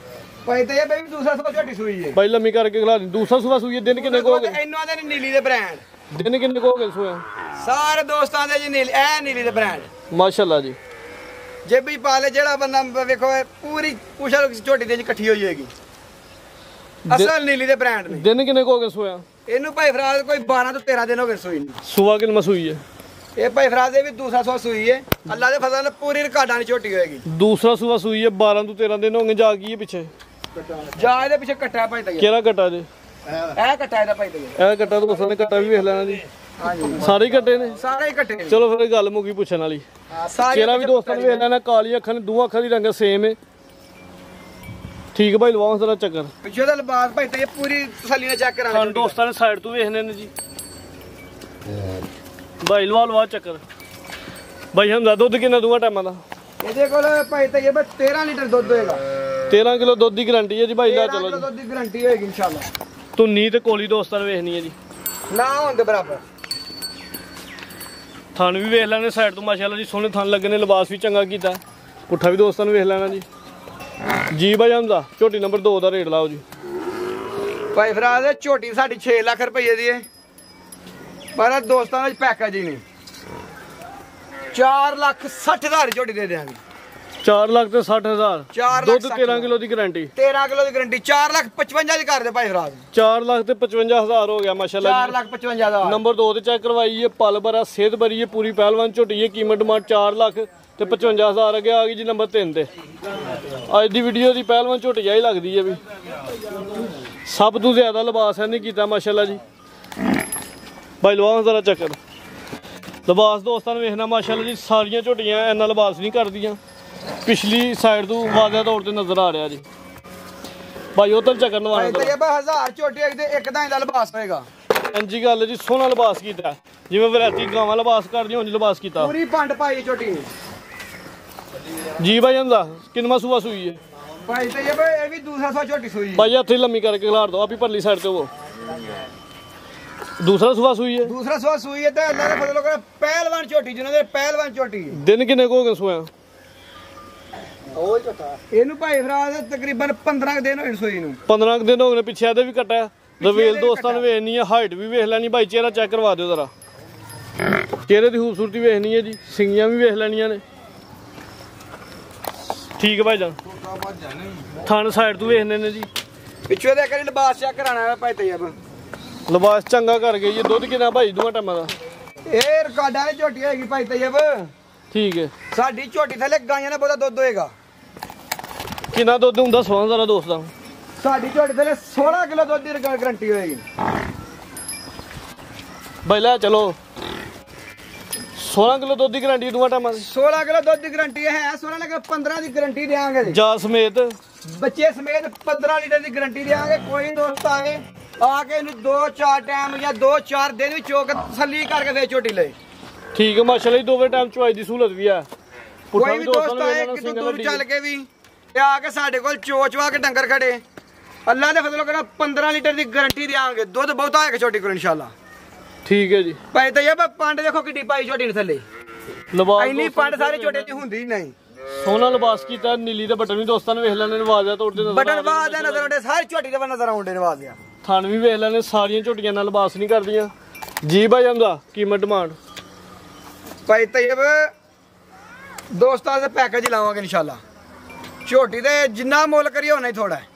ਭਾਈ ਤੇ ਇਹ ਦੂਸਰਾ ਸੂਆ ਝੋਟੀ ਸੂਈ ਹੈ। ਭਾਈ ਲੰਮੀ ਕਰਕੇ ਖਿਲਾ ਦੀ। ਦੂਸਰਾ ਸੂਆ ਸੂਈ ਹੈ। ਦਿਨ ਕਿੰਨੇ ਕੋ ਹੋ ਗਏ? ਇਹਨਾਂ ਦੇ ਨੀਲੀ ਦੇ ਬ੍ਰਾਂਡ। ਦਿਨ ਕਿੰਨੇ ਕੋ ਹੋ ਗਏ ਸੂਆ? ਸਾਰੇ ਦੋਸਤਾਂ ਦੇ ਜੀ ਨੀਲੀ। ਇਹ ਨੀਲੀ ਦੇ ਬ੍ਰਾਂਡ ਮਾਸ਼ਾਅੱਲਾ ਜੀ। ਜੇਬੀ ਪਾ ਲੈ ਜਿਹੜਾ ਬੰਦਾ ਵੇਖੋ ਪੂਰੀ ਪੁਸ਼ਾ ਝੋਟੀ ਦੇ ਇਕੱਠੀ ਹੋਈ ਹੋਏਗੀ ਅਸਲ ਨੀਲੀ ਦੇ ਬ੍ਰਾਂਡ ਨੇ। ਦਿਨ ਕਿੰਨੇ ਕੋ ਹੋ ਗਏ ਸੋਇਆ ਇਹਨੂੰ ਭਾਈ ਫਰਾਜ਼ ਕੋਈ 12 ਤੋਂ 13 ਦਿਨ ਹੋ ਗਏ ਸੂਈ ਨੂੰ। ਸੁਆ ਕਿੰਨ ਮਸੂਈ ਹੈ ਇਹ ਭਾਈ ਫਰਾਜ਼ ਦੇ ਵੀ ਦੂਸਰਾ ਸੂਆ ਸੂਈ ਹੈ। ਅੱਲਾ ਦੇ ਫਜ਼ਲ ਨਾਲ ਪੂਰੀ ਰਿਕਾਰਡਾਂ ਦੀ ਝੋਟੀ ਹੋਏਗੀ। ਦੂਸਰਾ ਸੁਆ ਸੂਈ ਹੈ 12 ਤੋਂ 13 ਦਿਨ ਹੋ ਗਏ। ਜਾ ਗਈ ਹੈ ਪਿੱਛੇ ਜਾ ਇਹਦੇ ਪਿੱਛੇ ਕੱਟਾ ਭਾਈ ਤਈਆ ਕਿਹੜਾ ਕੱਟਾ ਜੇ ਇਹ ਕੱਟਾ ਇਹਦਾ ਭਾਈ ਤਈਆ ਇਹ ਕੱਟਾ ਤੋਂ ਨੇ ਕੱਟਾ ਵੀ ਵੇਖ ਲੈਣਾ ਜੀ। ਹਾਂਜੀ ਸਾਰੇ ਹੀ ਕੱਟੇ ਨੇ ਸਾਰੇ ਹੀ ਕੱਟੇ ਨੇ। ਚਲੋ ਫਿਰ ਗੱਲ ਮੁੱਕੀ ਪੁੱਛਣ ਵਾਲੀ। ਚਿਹਰਾ ਵੀ ਦੋਸਤਾਂ ਨੇ ਵੇਖ ਲੈਣਾ ਕਾਲੀ ਅੱਖਾਂ ਨੇ ਦੋਵਾਂ ਅੱਖਾਂ ਦੀ ਰੰਗ ਸੇਮ ਹੈ। ਠੀਕ ਭਾਈ ਲਵਾਓ ਜ਼ਰਾ ਚੱਕਰ ਪਿੱਛੇ ਦਾ ਲਿਬਾਸ ਭਾਈ ਤਈਆ ਪੂਰੀ ਤਸੱਲੀ ਨਾਲ ਚੈੱਕ ਕਰਾਣਾ। ਸਾਨੂੰ ਦੋਸਤਾਂ ਨੇ ਸਾਈਡ ਤੋਂ ਵੇਖਣੇ ਨੇ ਜੀ। ਭਾਈ ਲਵਾ ਚੱਕਰ। ਭਾਈ ਹਮਦਾ ਦੁੱਧ ਕਿੰਨਾ ਦੂਆ ਟਾਈਮਾਂ ਦਾ ਇਹਦੇ ਕੋਲ ਭਾਈ ਤਈਆ 13 ਲੀਟਰ ਦੁੱਧ ਹੋਏਗਾ। 13 ਕਿਲੋ ਦੁੱਧ ਦੀ ਗਾਰੰਟੀ ਹੈ ਜੀ ਭਾਈ। ਲੈ ਚਲੋ 13 ਜੀ ਦੁੱਧ ਦੀ ਗਾਰੰਟੀ ਹੋਏਗੀ ਇਨਸ਼ਾਅੱਲਾ। ਧੁੰਨੀ ਤੇ ਕੋਲੀ ਦੋਸਤਾਂ ਨੇ ਵੇਖਣੀ ਹੈ ਜੀ। ਨਾ ਹੁੰਦੇ ਬਰਾਬਰ ਥਣ ਵੀ ਵੇਖ ਲੈਣੇ ਸਾਈਡ ਤੋਂ ਮਾਸ਼ਾਅੱਲਾ ਜੀ ਸੋਹਣੇ ਥਣ ਲੱਗੇ ਨੇ। ਲਿਬਾਸ ਵੀ ਚੰਗਾ ਕੀਤਾ। ਪੁੱਠਾ ਵੀ ਦੋਸਤਾਂ ਨੂੰ ਵੇਖ ਲੈਣਾ ਜੀ। ਜੀ ਭਾਈ ਹਮਦਾ ਝੋਟੀ ਨੰਬਰ 2 ਦਾ ਰੇਟ ਲਾਓ ਜੀ। ਭਾਈ ਫਰਾਜ਼ ਝੋਟੀ ਸਾਡੀ 6 ਲੱਖ ਰੁਪਏ ਦੀ ਹੈ ਪਰ ਦੋਸਤਾਂ ਵਿੱਚ ਪੈਕੇਜ ਹੀ ਨਹੀਂ। 4,60,000 ਝੋਟੀ ਦੇ ਦਿਆਂਗੇ। 4 ਲੱਖ ਤੇ 60,000 4 ਦੁੱਧ ਲੱਖ 13 ਕਿਲੋ ਦੀ ਗਾਰੰਟੀ। 13 ਕਿਲੋ ਦੀ ਗਾਰੰਟੀ 4,55,000 ਦੀ ਕਰ ਦੇ ਭਾਈ ਫਰਾਜ਼। 4 ਲੱਖ ਤੇ 55,000 ਹੋ ਗਿਆ ਮਾਸ਼ਾਅੱਲਾ ਜੀ। 4,55,000 ਨੰਬਰ 2 ਤੇ ਚੈੱਕ ਕਰਵਾਈ ਹੈ। ਪਲ ਭਰਾ ਸਿਹਤ ਭਰੀ ਹੈ ਪੂਰੀ ਪਹਿਲਵਾਨ ਝੋਟੀ ਹੈ। ਕੀਮਤ ਡਿਮਾਂਡ 4 ਲੱਖ ਤੇ 55,000 ਅੱਗੇ ਆ ਗਈ ਜੀ ਨੰਬਰ 3 ਤੇ। ਅੱਜ ਦੀ ਵੀਡੀਓ ਦੀ ਪਹਿਲਵਾਨ ਝੋਟੀ ਆਈ ਲੱਗਦੀ ਹੈ ਵੀ ਸਭ ਤੋਂ ਜ਼ਿਆਦਾ ਲਿਬਾਸ ਨਹੀਂ ਕੀਤਾ ਮਾਸ਼ਾਅੱਲਾ ਜੀ। ਭਾਈ ਲਵਾਓ ਜ਼ਰਾ ਚੱਕਰ। ਲਿਬਾਸ ਦੋਸਤਾਂ ਨੂੰ ਵੇਖਣਾ ਮਾਸ਼ਾਅੱਲਾ ਜੀ। ਸਾਰੀਆਂ ਝੋਟੀਆਂ ਇੰਨਾ ਲਿਬਾਸ ਨਹੀਂ ਕਰਦੀਆਂ। ਪਿਛਲੀ ਸਾਈਡ ਤੋਂ ਵਾਜ਼ਿਹ ਤੌਰ ਤੇ ਨਜ਼ਰ ਆ ਰਿਹਾ ਜੀ। ਭਾਈ ਉਧਰ ਚੱਕਰ ਲਵਾਉਣਾ ਭਾਈ 1000 ਝੋਟੀ ਇੱਕ ਦੇ ਇੱਕ ਦਾ ਇਹਦਾ ਲਿਬਾਸ ਹੋਏਗਾ। ਇੰਜੀ ਗੱਲ ਜੀ ਸੋਹਣਾ ਲਿਬਾਸ ਕੀਤਾ ਜਿਵੇਂ ਵੈਰਾਈਟੀ ਗਾਵਾਂ ਲਿਬਾਸ ਕਰਦੀਆਂ ਉਂਝ ਲਿਬਾਸ ਕੀਤਾ। ਪੂਰੀ ਪੰਡ ਪਾਈ ਝੋਟੀ ਨੇ ਜੀ ਭਾਈ ਹਮਦਾ ਕਿੰਨਵਾਂ ਸੂਆ ਸੂਈ ਹੈ ਭਾਈ ਇਹ ਵੀ ਦੂਸਰਾ ਸੂਆ ਝੋਟੀ ਸੂਈ ਹੈ। ਭਾਈ ਹੱਥ ਲੰਮੀ ਕਰਕੇ ਖਿਲਾਰ ਦੋ। ਆਪੀ ਪਰਲੀ ਸਾਈਡ ਤੇ ਉਹ ਦੂਸਰਾ ਸੂਆ ਸੂਈ ਹੈ। ਦੂਸਰਾ ਸੂਆ ਸੂਈ ਹੈ ਤੇ ਅੱਲਾ ਦੇ ਫਜ਼ਲ ਨਾਲ ਪਹਿਲਵਾਨ ਝੋਟੀ ਜਿਹਨਾਂ ਦੇ ਪਹਿਲਵਾਨ ਝੋਟੀ ਹੈ। ਦਿਨ ਕਿੰਨੇ ਕੋ ਹੋ ਗਏ ਸੂਆ ਇਹਨੂੰ ਭਾਈ ਫਰਾਜ਼ ਤਕਰੀਬਨ 15 ਦਿਨ ਹੋਏ ਸੂਈ ਨੂੰ। 15 ਦਿਨ ਹੋ ਗਏ। ਪਿੱਛੇ ਇਹਦੇ ਵੀ ਕੱਟਾ ਰਵੇਲ ਦੋਸਤਾਂ ਨੇ ਵੇਖਣੀ ਹੈ। ਹਾਈਟ ਵੀ ਵੇਖ ਲੈਣੀ ਭਾਈ। ਚਿਹਰਾ ਚੈੱਕ ਕਰਵਾ ਦਿਓ ਜ਼ਰਾ। ਚਿਹਰੇ ਦੀ ਖੂਬਸੂਰਤੀ ਵੇਖਣੀ ਹੈ ਜੀ। ਸਿੰਗੀਆਂ ਵੀ ਵੇਖ ਲੈਣੀਆਂ ਨੇ। ਠੀਕ ਹੈ ਭਾਈ ਜਾਨ। ਥਣ ਸਾਈਡ ਤੋਂ ਵੇਖਣੇ ਨੇ ਜੀ। ਪਿੱਛੇ ਦੇ ਕਰੀ ਲਿਬਾਸ ਚੈੱਕ ਕਰਾਣਾ ਹੈ ਭਾਈ ਤੈਯਬ। ਲਿਬਾਸ ਚੰਗਾ ਕਰ ਗਈ ਜੀ। ਦੁੱਧ ਕਿੰਨਾ ਭਾਈ ਦੋਵਾਂ ਟਾਈਮਾਂ ਦਾ ਇਹ ਰਿਕਾਰਡਾਂ ਦੀ ਝੋਟੀ ਹੈਗੀ ਭਾਈ ਤੈਯਬ। ਠੀਕ ਹੈ। ਸਾਡੀ ਝੋਟੀ ਥੱਲੇ ਗਾਈਆਂ ਦਾ ਬਹੁਤਾ ਦੁੱਧ ਹੋਏਗਾ। ਕਿੰਨਾ ਦੁੱਧ ਹੁੰਦਾ ਸਵਾਂ ਜ਼ਰਾ ਦੋਸਤਾਂ। ਸਾਡੀ ਝੋਟੀ ਥੱਲੇ 16 ਕਿਲੋ ਦੁੱਧ ਦੀ ਗਾਰੰਟੀ ਹੋਏਗੀ। ਭਾਈ ਲੈ ਚਲੋ 16 ਕਿਲੋ ਦੁੱਧ ਦੀ ਗਾਰੰਟੀ ਦੋਵਾਂ ਟਾਈਮਾਂ ਦੀ। 16 ਕਿਲੋ ਦੁੱਧ ਦੀ ਗਾਰੰਟੀ ਹੈ 16 ਲੱਗੇ 15 ਦੀ ਗਾਰੰਟੀ ਦੇਾਂਗੇ। ਜਾ ਸਮੇਤ ਬੱਚੇ ਸਮੇਤ 15 ਲੀਟਰ ਦੀ ਗਾਰੰਟੀ ਦੇਾਂਗੇ। ਕੋਈ ਦੋਸਤ ਆਏ ਆ ਕੇ ਇਹਨੂੰ 2-4 ਟਾਈਮ ਜਾਂ 2-4 ਦਿਨ ਵੀ ਚੋਕ ਤਸੱਲੀ ਕਰਕੇ ਫੇਰ ਝੋਟੀ ਲਏ। ਠੀਕ ਹੈ ਮਾਸ਼ਾਅੱਲਾ ਜੀ। ਦੋਵੇਂ ਟਾਈਮ ਚੁਆਈ ਦੀ ਸਹੂਲਤ ਵੀ ਹੈ। ਕੋਈ ਵੀ ਦੋਸਤ ਆਏ ਕਿਤੋਂ ਦੂਰ ਚੱਲ ਕੇ ਵੀ ਤੇ ਆ ਕੇ ਸਾਡੇ ਕੋਲ ਚੋਚਵਾ ਕੇ ਡੰਗਰ ਖੜੇ ਅੱਲਾ ਦੇ ਫਜ਼ਲ ਨਾਲ 15 ਲੀਟਰ ਦੀ ਗਾਰੰਟੀ ਦੇਾਂਗੇ। ਦੁੱਧ ਬਹੁਤਾ ਹੋਏਗਾ ਝੋਟੀ ਕੋਲ ਇਨਸ਼ਾਅੱਲਾ। ਠੀਕ ਹੈ ਜੀ। ਭਾਈ ਤੈਯਬ ਪੰਡ ਦੇਖੋ ਕਿੱਡੀ ਪਾਈ ਝੋਟੀ ਨੇ ਥੱਲੇ। ਲਿਬਾਸ ਇੰਨੀ ਪੰਡ ਸਾਰੇ ਝੋਟੇ ਦੀ ਹੁੰਦੀ ਨਹੀਂ। ਸੋਹਣਾ ਲਿਬਾਸ ਕੀਤਾ। ਨੀਲੀ ਦੇ ਬਟਨ ਵੀ ਦੋਸਤਾਂ ਨੇ ਵੇਖ ਲੈਣੇ ਨੇ। ਵਾਜ਼ਿਹ ਤੌਰ ਤੇ ਬਟਨ ਬਾਦ ਦੇ ਨਜ਼ਰ ਆਉਂਦੇ ਸਾਰੀ ਝੋਟੀ ਦੇ ਨਜ਼ਰ ਆਉਂਦੇ ਨੇ ਵਾਜ਼ਿਆ। ਥਣ ਵੀ ਵੇਖ ਲੈਣੇ। ਸਾਰੀਆਂ ਝੋਟੀਆਂ ਨਾਲ ਲਿਬਾਸ ਨਹੀਂ ਕਰਦੀਆਂ ਜੀ ਭਾਈ ਹਮਦਾ। ਕੀਮਤ ਡਿਮਾਂਡ ਭਾਈ ਤੈਯਬ ਦੋਸਤਾਂ ਦੇ ਪੈਕੇਜ ਲਾਵਾਂਗੇ ਇਨਸ਼ਾਅੱਲਾ। ਝੋਟੀ ਦੇ ਜਿੰਨਾ ਮੁੱਲ ਕਰੀਏ ਉਨਾ ਹੀ ਥੋੜਾ ਹੈ।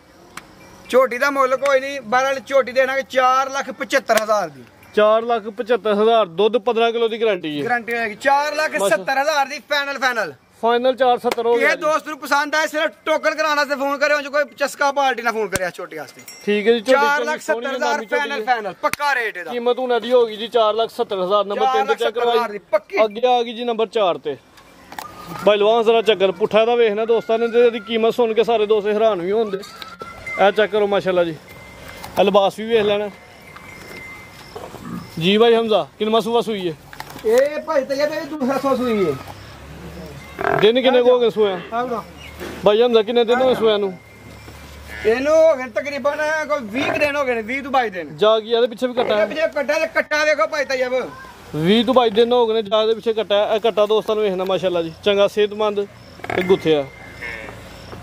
ਝੋਟੀ ਦਾ ਮੁੱਲ ਕੋਈ ਨਹੀਂ। ਬਹਰਹਾਲ ਝੋਟੀ ਦੇਣਾਗੇ 4,75,000 ਦੀ। 4,75,000 ਦੁੱਧ 15 ਕਿਲੋ ਦੀ ਗਾਰੰਟੀ ਹੈ। ਗਾਰੰਟੀ ਹੋਏਗੀ 4,70,000 ਦੀ ਫਾਈਨਲ। ਫਾਈਨਲ 4,70 ਹੋ ਗਿਆ। ਇਹ ਦੋਸਤ ਨੂੰ ਪਸੰਦ ਆਏ ਸਿਰਫ ਟੋਕਨ ਕਰਾਉਣ ਵਾਸਤੇ ਫੋਨ ਕਰਿਓ। ਜੋ ਕੋਈ ਚਸਕਾ ਪਾਰਟੀ ਨਾਲ ਫੋਨ ਕਰਿਆ ਛੋਟੀ ਵਾਸਤੇ। ਠੀਕ ਹੈ ਜੀ। 4,70,000 ਫਾਈਨਲ ਪੱਕਾ ਰੇਟ ਇਹਦਾ। ਕੀਮਤ ਉਹਨਾਂ ਦੀ ਹੋਗੀ ਜੀ 4,70,000। ਨੰਬਰ 3 ਤੇ ਚੈੱਕ ਕਰਵਾਈ। ਅੱਗੇ ਆ ਗਈ ਜੀ ਨੰਬਰ 4 ਤੇ। ਭਾਈ ਲਵਾਂ ਜ਼ਰਾ ਚੱਕਰ। ਪੁੱਠਾ ਦਾ ਵੇਖਣਾ ਦੋਸਤਾਂ ਨੇ ਤੇ ਇਹਦੀ ਕੀਮਤ ਸੁਣ ਕੇ ਸਾਰੇ ਦੋਸਤ ਹੈਰਾਨ ਵੀ ਹੁੰਦੇ। ਇਹ ਚੈੱਕ ਕਰੋ ਮਾਸ਼ਾਅੱਲਾ ਜੀ। ਇਹ ਲਿਬਾਸ ਵੀ ਵੇਖ ਲੈਣਾ ਜੀ। ਭਾਈ ਹਮਜ਼ਾ ਕਿੰਨਾ ਸੂਆ ਸੂਈ ਹੈ ਇਹ ਭਾਈ ਤੈਯਬ ਇਹ ਦੂਸਰਾ ਸੂਆ ਸੂਈ ਹੈ। ਦਿਨ ਕਿੰਨੇ ਹੋ ਗਏ ਸੋਇਆ ਭਾਈ ਹਮਜ਼ਾ? ਕਿੰਨੇ ਦਿਨ ਹੋਏ ਸੋਇਆ ਨੂੰ? ਇਹਨੂੰ ਹੋ ਗਏ ਤਕਰੀਬਨ ਕੋਈ 20 ਦਿਨ ਹੋ ਗਏ ਨੇ। 20 ਤੋਂ 22 ਦਿਨ। ਜਾ ਗਿਆ ਇਹਦੇ ਪਿੱਛੇ ਵੀ ਕੱਟਾ ਹੈ। ਪਿੱਛੇ ਕੱਟਾ ਤੇ ਕੱਟਾ ਦੇਖੋ ਭਾਈ ਤੈਯਬ 20 ਤੋਂ 22 ਦਿਨ ਹੋ ਗਏ ਨੇ। ਜਾ ਦੇ ਪਿੱਛੇ ਕੱਟਾ। ਇਹ ਕੱਟਾ ਦੋਸਤਾਂ ਨੂੰ ਵੇਖਣਾ ਮਾਸ਼ਾਅੱਲਾ ਜੀ। ਚੰਗਾ ਸਿਹਤਮੰਦ ਤੇ ਗੁੱਥਿਆ।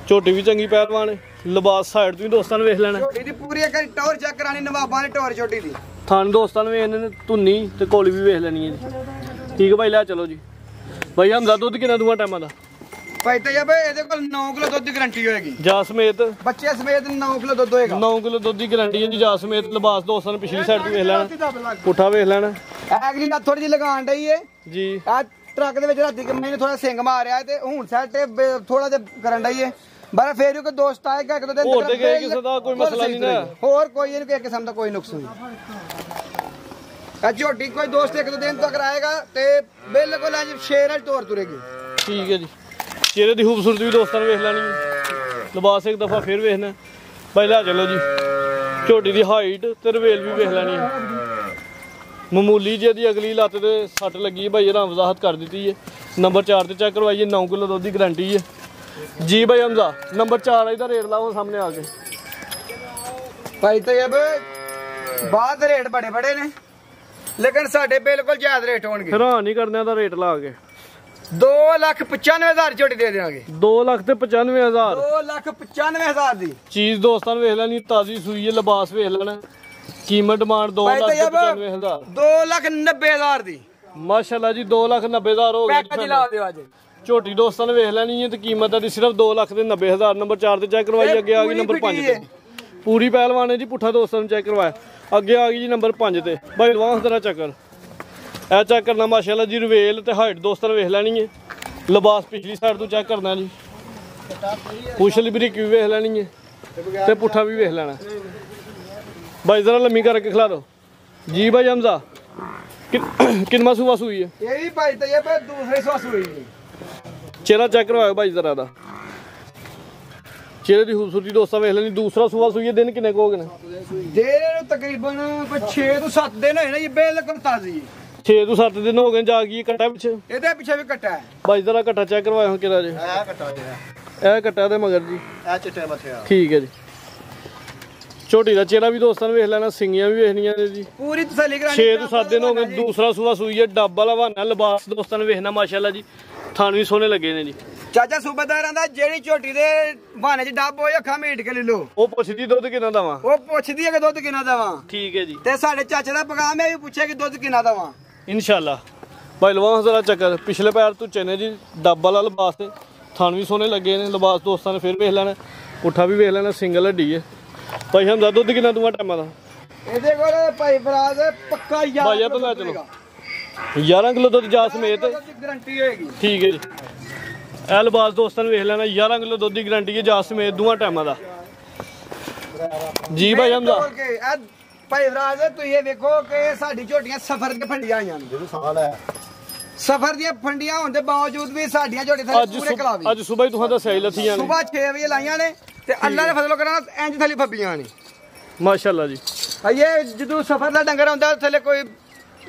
ਝੋਟੀ ਵੀ ਚੰਗੀ ਪਹਿਲਵਾਨ। ਲਿਬਾਸ ਸਾਈਡ ਤੋਂ ਵੀ ਦੋਸਤਾਂ ਨੂੰ ਵੇਖ ਲੈਣਾ। ਝੋਟੀ ਦੀ ਪੂਰੀ ਇੱਕ ਟੌਰ ਚੈੱਕ ਕਰਾਣੀ। ਨਵਾਬਾਂ ਨੇ ਟੌਰ ਝੋਟੀ ਦੀ। ਥਣ ਦੋਸਤਾਂ ਨੂੰ ਵੇਖਣੇ ਨੇ। ਧੁੰਨੀ ਤੇ ਕੋਲੀ ਵੀ ਵੇਖ ਲੈਣੀ ਹੈ ਜੀ। ਠੀਕ ਹੈ ਭਾਈ ਲੈ ਚਲੋ ਜੀ। ਭਾਈ ਹਮਜ਼ਾ ਦੁੱਧ ਕਿੰਨਾ ਦੋਵਾਂ ਟਾਈਮਾਂ ਦਾ? ਭਾਈ ਤਜਬ ਇਹਦੇ ਕੋਲ 9 ਕਿਲੋ ਦੁੱਧ ਦੀ ਗਾਰੰਟੀ ਹੋਏਗੀ ਜਾ ਸਮੇਤ ਬੱਚੇ ਸਮੇਤ 9 ਕਿਲੋ ਦੁੱਧ ਹੋਏਗਾ 9 ਕਿਲੋ ਦੁੱਧ ਦੀ ਗਾਰੰਟੀ ਹੈ ਜੀ ਜਾ ਸਮੇਤ ਲਿਬਾਸ ਦੋਸਤਾਂ ਨੂੰ ਪਿਛਲੀ ਸਾਈਡ ਤੇ ਵੇਖ ਲੈਣਾ ਪੁੱਠਾ ਵੇਖ ਲੈਣਾ ਐਗਲੀ ਨਾਲ ਥੋੜੀ ਜਿਹੀ ਲਗਾਣ ਡਈ ਏ ਜੀ ਆ ਟਰੱਕ ਦੇ ਵਿੱਚ ਰਾਤੀ ਮੈਨੇ ਥੋੜਾ ਸਿੰਗ ਮਾਰਿਆ ਤੇ ਹੁਣ ਸੈਟ ਥੋੜਾ ਜਿਹਾ ਕਰਨ ਡਈ ਏ ਪਰ ਫੇਰ ਵੀ ਕੋਈ ਦੋਸਤ ਆਏਗਾ ਇੱਕ ਦੋ ਦਿਨ ਹੋਰ ਤੇ ਕਿਸੇ ਦਾ ਕੋਈ ਮਸਲਾ ਨਹੀਂ ਨਾ ਹੋਰ ਕੋਈ ਇਹਨੂੰ ਕਿਸੇ ਕਿਸਮ ਦਾ ਕੋਈ ਨੁਕਸ ਨਹੀਂ ਆ ਝੋਟੀ ਕੋਈ ਦੋਸਤ ਇੱਕ ਦੋ ਦਿਨ ਤੱਕ ਆਏਗਾ ਤੇ ਬਿਲਕੁਲ ਅੱਜ ਸ਼ੇਰ ਵਾਲੀ ਤੌਰ ਤੁਰੇਗੀ ਠੀਕ ਹੈ ਜੀ ਚਿਹਰੇ ਦੀ ਖੂਬਸੂਰਤੀ ਵੀ ਦੋਸਤਾਂ ਨੇ ਵੇਖ ਲੈਣੀ ਹੈ ਲਿਬਾਸ ਇੱਕ ਦਫਾ ਫੇਰ ਵੇਖਣਾ ਭਾਈ ਲੈ ਚਲੋ ਜੀ ਝੋਟੀ ਦੀ ਹਾਈਟ ਤੇ ਰਵੇਲ ਵੀ ਵੇਖ ਲੈਣੀ ਹੈ ਮਾਮੂਲੀ ਜਿਹੀ ਦੀ ਅਗਲੀ ਲੱਤ ਤੇ ਸੱਟ ਲੱਗੀ ਭਾਈ ਇਹਨਾਂ ਵਜ਼ਾਹਤ ਕਰ ਦਿੱਤੀ ਹੈ ਨੰਬਰ 4 ਤੇ ਚੈੱਕ ਕਰਵਾਈਏ 9 ਕਿਲੋ ਦੁੱਧ ਦੀ ਗਾਰੰਟੀ ਹੈ ਜੀ ਭਾਈ ਹਮਜ਼ਾ ਨੰਬਰ 4 ਇਹਦਾ ਰੇਟ ਲਾਓ ਸਾਹਮਣੇ ਆ ਕੇ ਭਾਈ ਤਜਬ ਬਾਹਰ ਦੇ ਰੇਟ ਬੜੇ ਬੜੇ ਨੇ ਲੇਕਿਨ ਸਾਡੇ ਬਿਲਕੁਲ ਜਾਇਜ਼ ਰੇਟ ਹੋਣਗੇ ਹੈਰਾਨ ਨਹੀਂ ਕਰਦਿਆਂ ਦਾ ਰੇਟ ਲਾ ਕੇ 2,95,000 ਝੋਟੀ ਦੇ ਦੇਵਾਂਗੇ 2,95,000 2,95,000 ਦੀ ਚੀਜ਼ ਦੋਸਤਾਂ ਨੂੰ ਵੇਖ ਲੈਣੀ ਤਾਜ਼ੀ ਸੂਈ ਹੈ ਲਿਬਾਸ ਵੇਖ ਲੈਣਾ ਕੀਮਤ ਡਿਮਾਂਡ 2,95,000 2,90,000 ਦੀ ਮਾਸ਼ਾਅੱਲਾ ਜੀ 2,90,000 ਹੋ ਗਏ ਪੈਕੇਜ ਲਾ ਦਿਓ ਅੱਜ ਝੋਟੀ ਦੋਸਤਾਂ ਨੇ ਵੇਖ ਲੈਣੀ ਹੈ ਤੇ ਕੀਮਤ ਦੀ ਸਿਰਫ 2,90,000 ਨੰਬਰ 4 ਤੇ ਚੈੱਕ ਕਰਵਾਈ ਅੱਗੇ ਆ ਗਈ ਨੰਬਰ 5 ਤੇ ਪੂਰੀ ਪਹਿਲਵਾਨ ਹੈ ਜੀ ਪੁੱਠਾ ਦੋਸਤਾਂ ਨੂੰ ਚੈੱਕ ਕਰਵਾਇਆ ਅੱਗੇ ਆ ਗਈ ਜੀ ਨੰਬਰ 5 ਤੇ ਭਾਈ ਐਡਵਾਂਸ ਤੇਰਾ ਚੱਕਰ ਇਹ ਚੈੱਕ ਕਰਨਾ ਮਾਸ਼ਾਅੱਲਾ ਜੀ ਰਵੇਲ ਤੇ ਹਾਈਟ ਦੋਸਤਾਂ ਨੇ ਵੇਖ ਲੈਣੀ ਹੈ ਲਿਬਾਸ ਪਿਛਲੀ ਸਾਈਡ ਤੋਂ ਚੈੱਕ ਕਰਨਾ ਜੀ ਪੁਛਲੀ ਬਰੀਕ ਵੀ ਵੇਖ ਲੈਣੀ ਹੈ ਤੇ ਪੁੱਠਾ ਵੀ ਵੇਖ ਲੈਣਾ ਭਾਈ ਜ਼ਰਾ ਲੰਮੀ ਕਰਕੇ ਖਿਲਾ ਦੋ ਜੀ ਭਾਈ ਹਮਜ਼ਾ ਕਿੰਨਾ ਸੂਆ ਸੂਈ ਹੈ ਇਹ ਵੀ ਭਾਈ ਤਜਬ ਦੂਸਰੇ ਸਵਾਸ ਹੋਈ ਜੀ ਚਿਹਰਾ ਚੈੱਕ ਕਰਵਾਓ ਭਾਈ ਜ਼ਰਾ ਦਾ ਚਿਹਰੇ ਦੀ ਖੂਬਸੂਰਤੀ ਦੋਸਤਾਂ ਵੇਖ ਲੈਣੀ ਦੂਸਰਾ ਸੂਆ ਸੂਈ ਹੈ ਦਿਨ ਕਿੰਨੇ ਕੁ ਹੋ ਗਏ ਨੇ ਜਿਹੜੇ ਨੂੰ ਤਕਰੀਬਨ ਕੋਈ 6 ਤੋਂ 7 ਦਿਨ ਹੋਏ ਨੇ ਇਹ ਬਿਲਕੁਲ ਤਾਜ਼ੀ 6 ਤੋਂ 7 ਦਿਨ ਹੋ ਗਏ ਜਾ ਗਈ ਕੱਟਾ ਪਿੱਛੇ ਇਹਦੇ ਪਿੱਛੇ ਵੀ ਕੱਟਾ ਹੈ ਭਾਈ ਜ਼ਰਾ ਕੱਟਾ ਚੈੱਕ ਕਰਵਾਓ ਕਿਹੜਾ ਜੀ ਇਹ ਕੱਟਾ ਜੀ ਇਹ ਕੱਟਾ ਦੇ ਮਗਰ ਜੀ ਇਹ ਚਿੱਟੇ ਮੱਥੇ ਆ ਠੀਕ ਹੈ ਜੀ ਝੋਟੀ ਦਾ ਚਿਹਰਾ ਵੀ ਦੋਸਤਾਂ ਨੇ ਵੇਖ ਲੈਣਾ ਸਿੰਗੀਆਂ ਵੀ ਵੇਖਣੀਆਂ ਨੇ ਜੀ ਪੂਰੀ ਤਸੱਲੀ ਕਰਾਣੀ 6 ਤੋਂ 7 ਦਿਨ ਹੋ ਗਏ ਦੂਸਰਾ ਸੂਆ ਸੂਈ ਹੈ ਡੱਬ ਵਾਲਾ ਬਹਾਨਾ ਲਿਬਾਸ ਦੋਸਤਾਂ ਨੇ ਵੇਖਣਾ ਮਾਸ਼ਾਅੱਲਾ ਜੀ ਥਾਣ ਵੀ ਸੋਹਣੇ ਲੱਗੇ ਨੇ ਜੀ ਚਾਚਾ ਸੂਬੇਦਾਰਾਂ ਦਾ ਜਿਹੜੀ ਝੋਟੀ ਦੇ ਬਹਾਨੇ 'ਚ ਡੱਬ ਹੋਏ ਅੱਖਾਂ ਮੀਟ ਕੇ ਲੈ ਲਓ ਉਹ ਪੁੱਛਦੀ ਦੁੱਧ ਕਿੰਨਾ ਦਵਾਂ ਉਹ ਪੁੱਛਦੀ ਹੈ ਕਿ ਦੁੱਧ ਕਿੰਨਾ ਦੇਵਾਂ ਠੀਕ ਹੈ ਜੀ ਤੇ ਸਾਡੇ ਚਾਚੇ ਦਾ ਪੈਗਾਮ ਹੈ ਵੀ ਪੁੱਛੇ ਕਿ ਦੁੱਧ ਕਿੰਨਾ ਦੇਵਾਂ ਇਨਸ਼ਾਅੱਲਾ ਭਾਈ ਲਵਾਂ ਜ਼ਰਾ ਚੱਕਰ ਪਿਛਲੇ ਪੈਰ ਤੋਂ ਚਨੇ ਜੀ ਡੱਬ ਵਾਲਾ ਲਿਬਾਸ ਤੇ ਥਾਣ ਵੀ ਸੋਹਣੇ ਲੱਗੇ ਨੇ ਲਿਬਾਸ ਦੋਸਤਾਂ ਨੇ ਫਿਰ ਵੇਖ ਲੈਣਾ ਪੁੱਠਾ ਵੀ ਵੇਖ ਲੈਣਾ ਸਿੰਗਲ ਹੱਡੀ ਹੈ ਭਾਈ ਹਮਜ਼ਾ ਦੁੱਧ ਕਿੰਨਾ ਦੂਆ ਟਾਈਮਾਂ ਦਾ ਇਹਦੇ ਕੋਲ ਭਾਈ ਫਰਾਜ਼ ਪੱਕਾ ਯਾਰ ਭਾਈ ਤੋਂ ਲੈ ਚਲੋ 11 ਕਿਲੋ ਦੁੱਧ ਜਾ ਸਮੇਤ ਗਾਰੰਟੀ ਹੋਏਗੀ ਠੀਕ ਹੈ ਜੀ ਇਹ ਲਿਬਾਸ ਦੋਸਤਾਂ ਨੇ ਵੇਖ ਲੈਣਾ 11 ਕਿਲੋ ਦੁੱਧ ਦੀ ਗਾਰੰਟੀ ਹੈ ਜਾ ਸਮੇਤ ਦੋਵਾਂ ਟਾਈਮਾਂ ਦਾ ਜੀ ਭਾਈ ਹਮਜ਼ਾ ਭਾਈ ਫਰਾਜ਼ ਤੁਸੀਂ ਇਹ ਵੇਖੋ ਕਿ ਸਾਡੀ ਝੋਟੀਆਂ ਸਫਰ ਦੀਆਂ ਫੰਡੀਆਂ ਆਈਆਂ ਨੇ ਜਿਹਨੂੰ ਸਾਲ ਹੈ ਸਫਰ ਦੀਆਂ ਫੰਡੀਆਂ ਹੋਣ ਦੇ ਬਾਵਜੂਦ ਵੀ ਸਾਡੀਆਂ ਝੋਟੀਆਂ ਥੱਲੇ ਪੂਰੇ ਕਲਾਵੀ ਅੱਜ ਸਵੇਰ ਤੁਹਾਂ ਦੱਸਿਆ ਹੀ ਲੱਥੀਆਂ ਨੇ ਸਵੇਰ 6 ਵਜੇ ਲਾਈਆਂ ਨੇ ਤੇ ਅੱਲਾ ਦੇ ਫਜ਼ਲੋਂ ਕਰਾਂ ਇੰਜ ਥੱਲੇ ਫੱਬੀਆਂ ਨੇ ਮਾਸ਼ਾਅੱਲਾ ਜੀ ਇਹ ਜਦੋਂ ਸਫਰ ਦਾ ਡੰਗਰ ਹੁੰਦਾ ਥੱਲੇ ਕੋਈ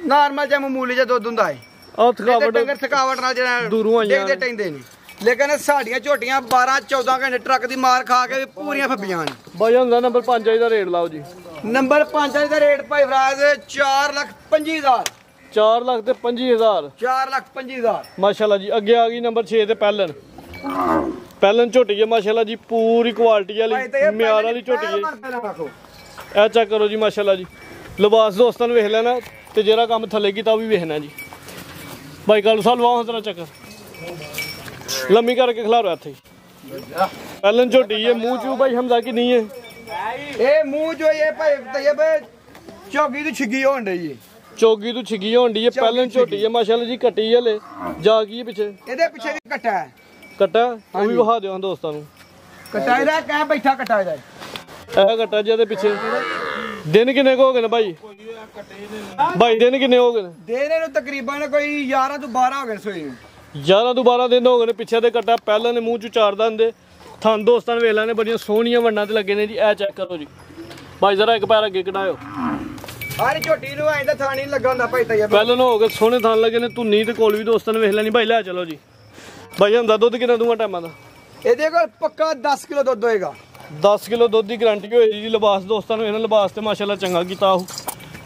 ਨਾਰਮਲ ਜਿਹਾ ਮਾਮੂਲੀ ਜਿਹਾ ਦੁੱਧ ਹੁੰਦਾ ਹੈ ਆਹ ਤੇ ਥਕਾਵਟ ਡੰਗਰ ਥਕਾਵਟ ਨਾਲ ਜਿਹੜਾ ਦੂਰੋਂ ਆਈਆਂ ਡਿੱਗਦੇ ਟੈਂਦੇ ਨੇ ਲੇਕਿਨ ਸਾਡੀਆਂ ਝੋਟੀਆਂ 12 14 ਘੰਟੇ ਟਰੱਕ ਦੀ ਮਾਰ ਖਾ ਕੇ ਪੂਰੀਆਂ ਫੱਬੀਆਂ ਨੇ ਭਾਈ ਹਮਜ਼ਾ ਨੰਬਰ 5 ਦਾ ਰੇਟ ਲਾਓ ਜੀ ਨੰਬਰ 5 ਦਾ ਰੇਟ ਭਾਈ ਫਰਾਜ਼ 4,25,000 4 ਲੱਖ ਤੇ 25,000 4,25,000 ਮਾਸ਼ਾਅੱਲਾ ਜੀ ਅੱਗੇ ਆ ਗਈ ਨੰਬਰ 6 ਤੇ ਪਹਿਲਨ ਝੋਟੀ ਹੈ ਮਾਸ਼ਾਅੱਲਾ ਜੀ ਪੂਰੀ ਕੁਆਲਿਟੀ ਵਾਲੀ ਮਿਆਰ ਵਾਲੀ ਝੋਟੀ ਹੈ ਇਹ ਚੈੱਕ ਕਰੋ ਜੀ ਮਾਸ਼ਾਅੱਲਾ ਜੀ ਲਿਬਾਸ ਦੋਸਤਾਂ ਨੂੰ ਵੇਖ ਲੈਣਾ ਤੇ ਜਿਹੜਾ ਕੰਮ ਥੱਲੇ ਕੀਤਾ ਉਹ ਵੀ ਵੇਖਣਾ ਜੀ ਭਾਈ ਕਾਲੂ ਸਾਹਿਬ ਲਵਾਓ ਤੇਰਾ ਚੱਕਰ ਲੰਮੀ ਕਰਕੇ ਖਿਲਾਰੋ ਇੱਥੇ ਪਹਿਲਨ ਝੋਟੀ ਹੈ ਮੂੰਹ ਚੂ ਭਾਈ ਹਮਜ਼ਾ ਕੀ ਨਹੀਂ ਹੈ ਇਹ ਮੂੰਹ ਜੋ ਇਹ ਭਾਈ ਤਜਬ ਚੌਗੀ ਦੀ ਛਿੱਗੀ ਹੋਣ ਰਹੀ ਹੈ ਚੋਗੀ ਤੋਂ ਛਿੱਗੀ ਹੋਣੀ ਹੈ ਪਹਿਲਨ ਝੋਟੀ ਹੈ ਮਾਸ਼ਾਅੱਲਾ ਜੀ ਕੱਟੀ ਹਲੇ ਜਾ ਗਈ ਪਿੱਛੇ ਇਹਦੇ ਪਿੱਛੇ ਵੀ ਕੱਟਾ ਹੈ ਕੱਟਾ ਉਹ ਵੀ ਵਿਖਾ ਦਿਓ ਦੋਸਤਾਂ ਨੂੰ ਕੱਟਾ ਇਹਦਾ ਕਹਿ ਬੈਠਾ ਕੱਟਾ ਇਹਦਾ ਇਹ ਕੱਟਾ ਜਿਹਦੇ ਪਿੱਛੇ ਦਿਨ ਕਿੰਨੇ ਕੁ ਹੋ ਗਏ ਨੇ ਭਾਈ ਭਾਈ ਦਿਨ ਕਿੰਨੇ ਹੋ ਗਏ ਨੇ ਦਿਨ ਨੂੰ ਤਕਰੀਬਨ ਕੋਈ 11 ਤੋਂ 12 ਹੋ ਗਏ ਸੋਈ ਨੂੰ 11 ਤੋਂ 12 ਦਿਨ ਹੋ ਗਏ ਨੇ ਪਿੱਛੇ ਦੇ ਕੱਟਾ ਪਹਿਲਾਂ ਨੇ ਮੂੰਹ ਚ ਚਾਰਦਾ ਹੁੰਦੇ ਥਾਂ ਦੋਸਤਾਂ ਨੇ ਵੇਖ ਲੈਣੇ ਬੜੀਆਂ ਸੋਹਣੀਆਂ ਵੰਡਾਂ ਤੇ ਲੱਗੇ ਨੇ ਜੀ ਇਹ ਚੈੱਕ ਕਰੋ ਜੀ ਭਾਈ ਜ਼ਰਾ ਇੱਕ ਪੈਰ ਅੱਗੇ ਕਢਾਇਓ ਹਰ ਝੋਟੀ ਨੂੰ ਐਂ ਤਾਂ ਥਾਣੀ ਲੱਗਾ ਹੁੰਦਾ ਭਾਈ ਤਜਬ ਪਹਿਲਾਂ ਹੋ ਗਏ ਸੋਹਣੇ ਥਾਂ ਲੱਗੇ ਨੇ ਧੁੰਨੀ ਤੇ ਕੋਲ ਵੀ ਦੋਸਤਾਂ ਨੇ ਵੇਖ ਲੈਣੀ ਭਾਈ ਲੈ ਚਲੋ ਜੀ ਭਾਈ ਹੁੰਦਾ ਦੁੱਧ ਕਿੰਨਾ ਦੂੰਗਾ ਟਾਈਮਾਂ ਦਾ ਇਹਦੇ ਕੋਲ ਪੱਕਾ 10 ਕਿਲੋ ਦੁੱਧ ਹੋਏਗਾ 10 ਕਿਲੋ ਦੁੱਧ ਦੀ ਗਾਰੰਟੀ ਹੋਏਗੀ ਜੀ ਲਿਬਾਸ ਦੋਸਤਾਂ ਨੂੰ ਇਹਨਾਂ ਲਿਬਾਸ ਤੇ ਮਾਸ਼ਾਅੱਲਾ ਚੰਗਾ ਕੀਤਾ ਉਹ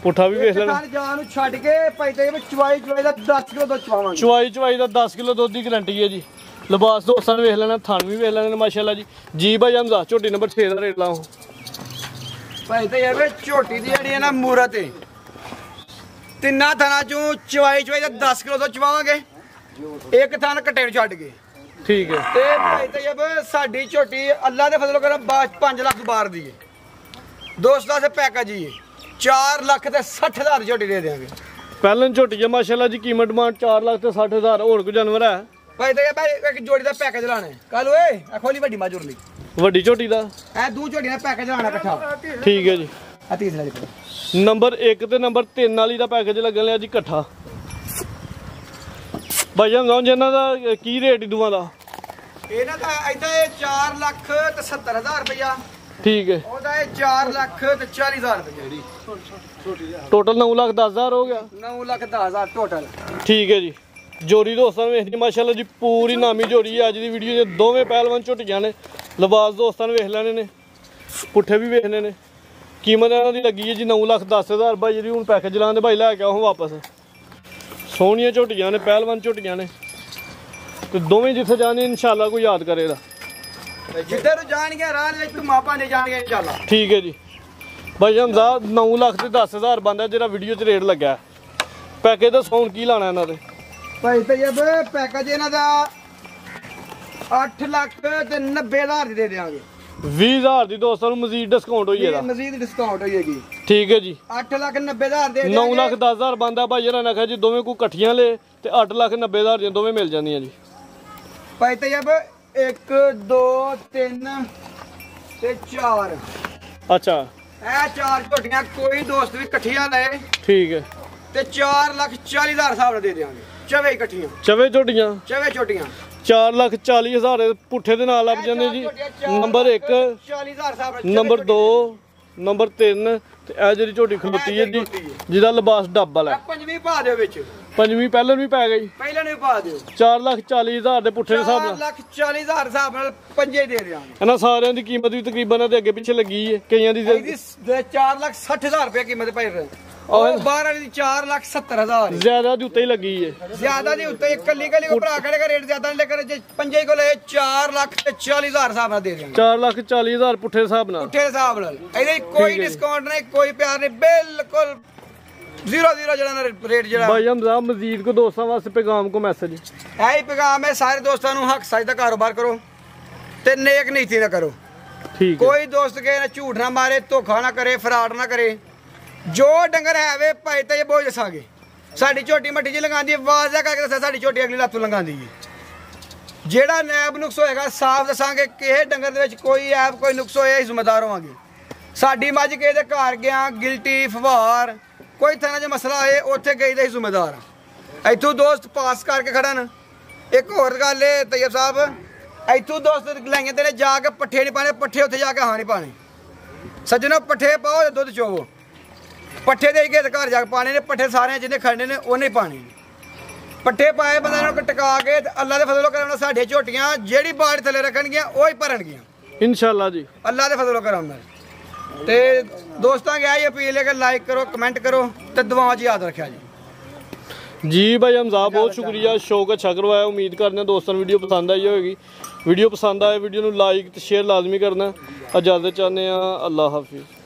ਪੁੱਠਾ ਵੀ ਵੇਖ ਲੈਣਾ ਜਾਨ ਨੂੰ ਛੱਡ ਕੇ ਭਾਈ ਤਜਬ ਚਵਾਈ ਦਾ 10 ਕਿਲੋ ਦੁੱਧ ਚਵਾਵਾਂਗੇ ਚਵਾਈ ਦਾ 10 ਕਿਲੋ ਦੁੱਧ ਦੀ ਗਾਰੰਟੀ ਹੈ ਜੀ ਲਿਬਾਸ ਦੋਸਤਾਂ ਨੇ ਵੇਖ ਲੈਣਾ ਥਣ ਵੀ ਵੇਖ ਲੈਣੇ ਮਾਸ਼ਾਅੱਲਾ ਜੀ ਭਾਈ ਹਮਜ਼ਾ ਝੋਟੀ ਨੰਬਰ 6 ਦਾ ਰੇਟ ਲਾਓ ਭਾਈ ਤਜਬ ਝੋਟੀ ਦੀ ਜਿਹੜੀ ਹੈ ਨਾ ਮੂਰਤ ਹੈ ਤਿੰਨਾਂ ਥਾਂ ਚੋਂ ਚਵਾਈ ਦਾ 10 ਕਿਲੋ ਦੁੱਧ ਚਵਾਵਾਂਗੇ ਇੱਕ ਥਾਂ ਘੱਟੇ ਨੂੰ ਛੱਡ ਕੇ ਠੀਕ ਹੈ ਤੇ ਭਾਈ ਤੈਯਬ ਸਾਡੀ ਝੋਟੀ ਅੱਲਾ ਦੇ ਫਜ਼ਲ ਕਰਮ 5 ਲੱਖ ਬਾਹਰ ਦੀ ਹੈ ਦੋਸਤਾਂ ਸੇ ਪੈਕੇਜ ਹੀ 4 ਲੱਖ ਤੇ 60,000 ਦੀ ਝੋਟੀ ਦੇ ਦੇਵਾਂਗੇ ਪਹਿਲਾਂ ਝੋਟੀ ਹੈ ਮਾਸ਼ਾਅੱਲਾ ਜੀ ਕੀਮਤ ਡਿਮਾਂਡ 4 ਲੱਖ ਤੇ 60,000 ਹੋਰ ਕੋਈ ਜਾਨਵਰ ਹੈ ਭਾਈ ਤੈਯਬ ਇੱਕ ਜੋੜੀ ਦਾ ਪੈਕੇਜ ਲਾਣਾ ਕੱਲ ਓਏ ਆ ਖੋਲੀ ਵੱਡੀ ਮਾਜੂਰ ਲਈ ਵੱਡੀ ਝੋਟੀ ਦਾ ਐ ਦੋ ਝੋਟੀਆਂ ਦਾ ਪੈਕੇਜ ਲਾਣਾ ਇਕੱਠਾ ਠੀਕ ਹੈ ਜੀ ਆ ਤੀਸਰਾ ਜੀ ਨੰਬਰ 1 ਤੇ ਨੰਬਰ 3 ਵਾਲੀ ਦਾ ਪੈਕੇਜ ਲੱਗਣ ਲਿਆ ਜੀ ਇਕੱਠਾ ਭਾਈ ਜਾਨ ਜਿਹਨਾਂ ਦਾ ਕੀ ਰੇਟ ਦੋਵਾਂ ਦਾ ਇਹਨਾਂ ਦਾ ਇਦਾਂ ਇਹ 4 ਲੱਖ ਤੇ 70,000 ਰੁਪਇਆ ਠੀਕ ਹੈ ਉਹਦਾ ਇਹ 4 ਲੱਖ ਤੇ 40,000 ਰੁਪਇਆ ਟੋਟਲ 9 ਲੱਖ 10,000 ਹੋ ਗਿਆ 9 ਲੱਖ 10,000 ਟੋਟਲ ਠੀਕ ਹੈ ਜੀ ਜੋੜੀ ਦੋਸਤਾਂ ਨੂੰ ਵੇਖਣੀ ਮਾਸ਼ਾਅੱਲਾ ਜੀ ਪੂਰੀ ਨਾਮੀ ਜੋੜੀ ਹੈ ਅੱਜ ਦੀ ਵੀਡੀਓ 'ਚ ਦੋਵੇਂ ਪਹਿਲਵਾਨ ਝੁੱਟੀਆਂ ਨੇ ਲਿਬਾਸ ਦੋਸਤਾਂ ਨੂੰ ਵੇਖ ਲੈਣੇ ਨੇ ਪੁੱਠੇ ਵੀ ਵੇਖਣੇ ਨੇ ਕੀਮਤ ਇਹਨਾਂ ਦੀ ਲੱਗੀ ਹੈ ਜੀ 9 ਲੱਖ 10,000 ਭਾਈ ਜਿਹੜੀ ਹੁਣ ਪੈਕੇਜ ਲਾਉਂਦੇ ਭਾਈ ਲੈ ਕੇ ਆਓ ਵਾਪਸ ਸੋਹਣੀਆਂ ਝੋਟੀਆਂ ਨੇ ਪਹਿਲਵਾਨ ਝੋਟੀਆਂ ਨੇ ਤੇ ਦੋਵੇਂ ਜਿੱਥੇ ਜਾਣੇ ਇਨਸ਼ਾਅੱਲਾ ਕੋਈ ਯਾਦ ਕਰੇਗਾ ਜਿੱਧਰ ਜਾਣਗੇ ਰਾਹ ਵਿੱਚ ਧੁਮਾ ਭਾਂਡੇ ਜਾਣਗੇ ਇਨਸ਼ਾਅੱਲਾ ਠੀਕ ਹੈ ਜੀ ਭਾਈ ਹਮਜ਼ਾ 9 ਲੱਖ ਤੇ 10,000 ਬੰਦਾ ਜਿਹੜਾ ਵੀਡੀਓ 'ਚ ਰੇਟ ਲੱਗਾ ਪੈਕੇਜ ਦਾ ਸੌਣ ਕੀ ਲਾਣਾ ਇਹਨਾਂ ਦੇ ਭਾਈ ਤੈਯਬ ਪੈਕੇਜ ਇਹਨਾਂ ਦਾ 8 ਲੱਖ ਤੇ 90,000 ਦੀ ਦੇ ਦੇਵਾਂਗੇ 20,000 ਦੀ ਦੋਸਤਾਂ ਨੂੰ ਮਜ਼ੀਦ ਡਿਸਕਾਊਂਟ ਹੋਈ ਇਹਦਾ ਮਜ਼ੀਦ ਡਿਸਕਾਊਂਟ ਹੋਏਗੀ ਠੀਕ ਹੈ ਜੀ 8 ਲੱਖ 90,000 ਦੇ 9 ਲੱਖ 10,000 ਬੰਦਾ ਭਾਈ ਜਰਾ ਨਾ ਕਹੇ ਜੀ ਦੋਵੇਂ ਕੋ ਇਕੱਠੀਆਂ ਲੈ ਤੇ 8 ਲੱਖ 90,000 ਦੀਆਂ ਦੋਵੇਂ ਮਿਲ ਜਾਂਦੀਆਂ ਜੀ ਭਾਈ ਤੈਯਬ 1 2 3 ਤੇ 4 ਅੱਛਾ ਇਹ 4 ਝੋਟੀਆਂ ਕੋਈ ਦੋਸਤ ਵੀ ਇਕੱਠੀਆਂ ਲਏ ਠੀਕ ਹੈ ਤੇ 4 ਲੱਖ 40,000 ਹਿਸਾਬ ਨਾਲ ਦੇ ਦੇਵਾਂਗੇ ਚਵੇ ਇਕੱਠੀਆਂ ਚਵੇ ਝੋਟੀਆਂ ਚਵੇ ਝੋਟੀਆਂ 4 ਲੱਖ 40,000 ਪੁੱਠੇ ਦੇ ਨਾਲ ਲੱਭ ਜਾਂਦੇ ਜੀ ਨੰਬਰ 1 40,000 ਹਿਸਾਬ ਨਾਲ ਨੰਬਰ 2 ਨੰਬਰ 3 ਤੇ ਇਹ ਜਿਹੜੀ ਝੋਟੀ ਖਲੋਤੀ ਹੈ ਜੀ ਜਿਹਦਾ ਲਿਬਾਸ ਡੱਬਲ ਹੈ ਪੰਜਵੀਂ ਪਾ ਦਿਓ ਵਿੱਚ ਪੰਜਵੀਂ ਪਹਿਲਾਂ ਵੀ ਪੈ ਗਈ ਪਹਿਲਾਂ ਨੂੰ ਪਾ ਦਿਓ 4 ਲੱਖ 40,000 ਦੇ ਪੁੱਠੇ ਦੇ ਹਿਸਾਬ 4 ਨਾਲ ਲੱਖ 40,000 ਹਿਸਾਬ ਨਾਲ ਪੰਜੇ ਦੇ ਦਿਆਂਗੇ ਇਹਨਾਂ ਸਾਰਿਆਂ ਦੀ ਕੀਮਤ ਵੀ ਤਕਰੀਬਨ ਇਹਦੇ ਅੱਗੇ ਪਿੱਛੇ ਲੱਗੀ ਹੈ ਕਈਆਂ ਦੀ ਇਹਦੀ 4 ਲੱਖ 60,000 ਰੁਪਏ ਕੀਮਤ ਪਈ ਰਹੇ ਉਹ ਬਾਹਰ ਵਾਲੀ ਦੀ 4 ਲੱਖ 70,000 ਜ਼ਿਆਦਾ ਦੀ ਉੱਤੇ ਹੀ ਲੱਗੀ ਹੈ ਜ਼ਿਆਦਾ ਦੀ ਉੱਤੇ ਇਕੱਲੀ ਕੋ ਭਰਾ ਖੜੇ ਦਾ ਰੇਟ ਜ਼ਿਆਦਾ ਨਹੀਂ ਲੈ ਜੇ ਪੰਜੇ ਕੋਲ 4 ਲੱਖ ਤੇ 40,000 ਹਿਸਾਬ ਨਾਲ ਦੇ ਦਿਆਂਗੇ 4 ਲੱਖ 40,000 ਪੁੱਠੇ ਹਿਸਾਬ ਨਾਲ ਪੁੱਠੇ ਹਿਸਾਬ ਨਾਲ ਇਹਦੇ ਕੋਈ ਡਿਸਕਾਊਂਟ ਨਹੀਂ ਕੋਈ ਪਿਆਰ ਨਹੀਂ ਬਿਲਕੁਲ 0 ਜਿਹੜਾ ਰੇਟ ਜਿਹੜਾ ਭਾਈ ਹਮਜ਼ਾ ਮਜ਼ੀਦ ਕੋ ਦੋਸਤਾਂ ਵਾਸਤੇ ਪੈਗਾਮ ਕੋ ਮੈਸੇਜ ਇਹੀ ਪੈਗਾਮ ਹੈ ਸਾਰੇ ਦੋਸਤਾਂ ਨੂੰ ਹੱਕ ਸੱਚ ਦਾ ਕਾਰੋਬਾਰ ਕਰੋ ਤੇ ਨੇਕ ਨੀਤੀ ਨਾ ਕਰੋ ਠੀਕ ਹੈ ਕੋਈ ਦੋਸਤ ਕੇ ਨਾ ਝੂਠ ਨਾ ਮਾਰੇ ਧੋਖਾ ਨਾ ਕਰੇ ਫਰਾਡ ਨਾ ਕਰੇ ਜੋ ਡੰਗਰ ਹੈ ਵੇ ਭਾਈ ਤੇ ਬੋਝ ਦੱਸਾਂਗੇ ਸਾਡੀ ਝੋਟੀ ਮੱਟੀ ਜੀ ਲਗਾਉਂਦੀ ਆਵਾਜ਼ ਆ ਕਰਕੇ ਦੱਸਿਆ ਸਾਡੀ ਝੋਟੀ ਅਗਲੀ ਲੱਤ ਲਗਾਉਂਦੀ ਹੈ ਜਿਹੜਾ ਨੈਬ ਨੁਕਸ ਹੋਏਗਾ ਸਾਫ਼ ਦੱਸਾਂਗੇ ਕਿਸੇ ਡੰਗਰ ਦੇ ਵਿੱਚ ਕੋਈ ਐਬ ਕੋਈ ਨੁਕਸ ਹੋਏ ਜ਼ਿੰਮੇਦਾਰ ਹੋਵਾਂਗੇ ਸਾਡੀ ਮੱਝ ਕਿਸੇ ਦੇ ਘਰ ਗਿਆ ਗਿਲਟੀ ਫਵਾਰ ਕੋਈ ਤਰ੍ਹਾਂ ਦਾ ਮਸਲਾ ਹੋਏ ਉੱਥੇ ਗਈ ਦੇ ਜ਼ਿੰਮੇਦਾਰ ਆ ਇੱਥੋਂ ਦੋਸਤ ਪਾਸ ਕਰਕੇ ਖੜਨ ਇੱਕ ਹੋਰ ਗੱਲ ਏ ਤੈਯਬ ਸਾਹਿਬ ਇੱਥੋਂ ਦੋਸਤ ਲਾਈਆਂ ਤੇ ਜਾ ਕੇ ਪੱਠੇ ਨਹੀਂ ਪਾਣੇ ਪੱਠੇ ਉੱਥੇ ਜਾ ਕੇ ਹਾਂ ਨਹੀਂ ਪਾਣੇ ਸੱਜਣੋ ਪੱਠੇ ਪਾਓ ਤੇ ਦੁੱਧ ਚੋਵੋ ਪੱਠੇ ਦੇ ਕੇ ਘਰ ਜਾ ਕੇ ਪਾਣੇ ਨੇ ਪੱਠੇ ਸਾਰਿਆਂ ਜਿਹਨੇ ਖੜਨੇ ਨੇ ਉਹਨੇ ਪਾਣੇ ਪੱਠੇ ਪਾਏ ਬੰਦੇ ਨੂੰ ਟਿਕਾ ਕੇ ਤੇ ਅੱਲਾ ਦੇ ਫਜ਼ਲ ਕਰਮ ਨਾਲ ਸਾਡੇ ਝੋਟੀਆਂ ਜਿਹੜੀ ਬਾੜ ਥੱਲੇ ਰੱਖਣਗੀਆਂ ਉਹ ਹੀ ਭਰਨਗੀਆਂ ਇਨਸ਼ਾਅੱਲਾ ਜੀ ਅੱਲਾ ਦੇ ਫਜ਼ਲ ਕਰਮ ਨਾਲ ਤੇ ਦੋਸਤਾਂ ਗਿਆ ਇਹ ਅਪੀਲ ਹੈ ਕਿ ਲਾਈਕ ਕਰੋ ਕਮੈਂਟ ਕਰੋ ਤੇ ਦੁਆਵਾਂ 'ਚ ਯਾਦ ਰੱਖਿਆ ਜੀ ਭਾਈ ਹਮਜ਼ਾ ਬਹੁਤ ਸ਼ੁਕਰੀਆ ਸ਼ੌਕ ਅੱਛਾ ਕਰਵਾਇਆ ਉਮੀਦ ਕਰਦੇ ਹਾਂ ਦੋਸਤਾਂ ਨੂੰ ਵੀਡੀਓ ਪਸੰਦ ਆਈ ਹੋਵੇਗੀ ਵੀਡੀਓ ਪਸੰਦ ਆਏ ਵੀਡੀਓ ਨੂੰ ਲਾਈਕ ਤੇ ਸ਼ੇਅਰ ਲਾਜ਼ਮੀ ਕਰਨਾ ਇਜਾਜ਼ਤ ਚਾਹੁੰਦੇ ਹਾਂ ਅੱਲਾ ਹਾਫਿਜ਼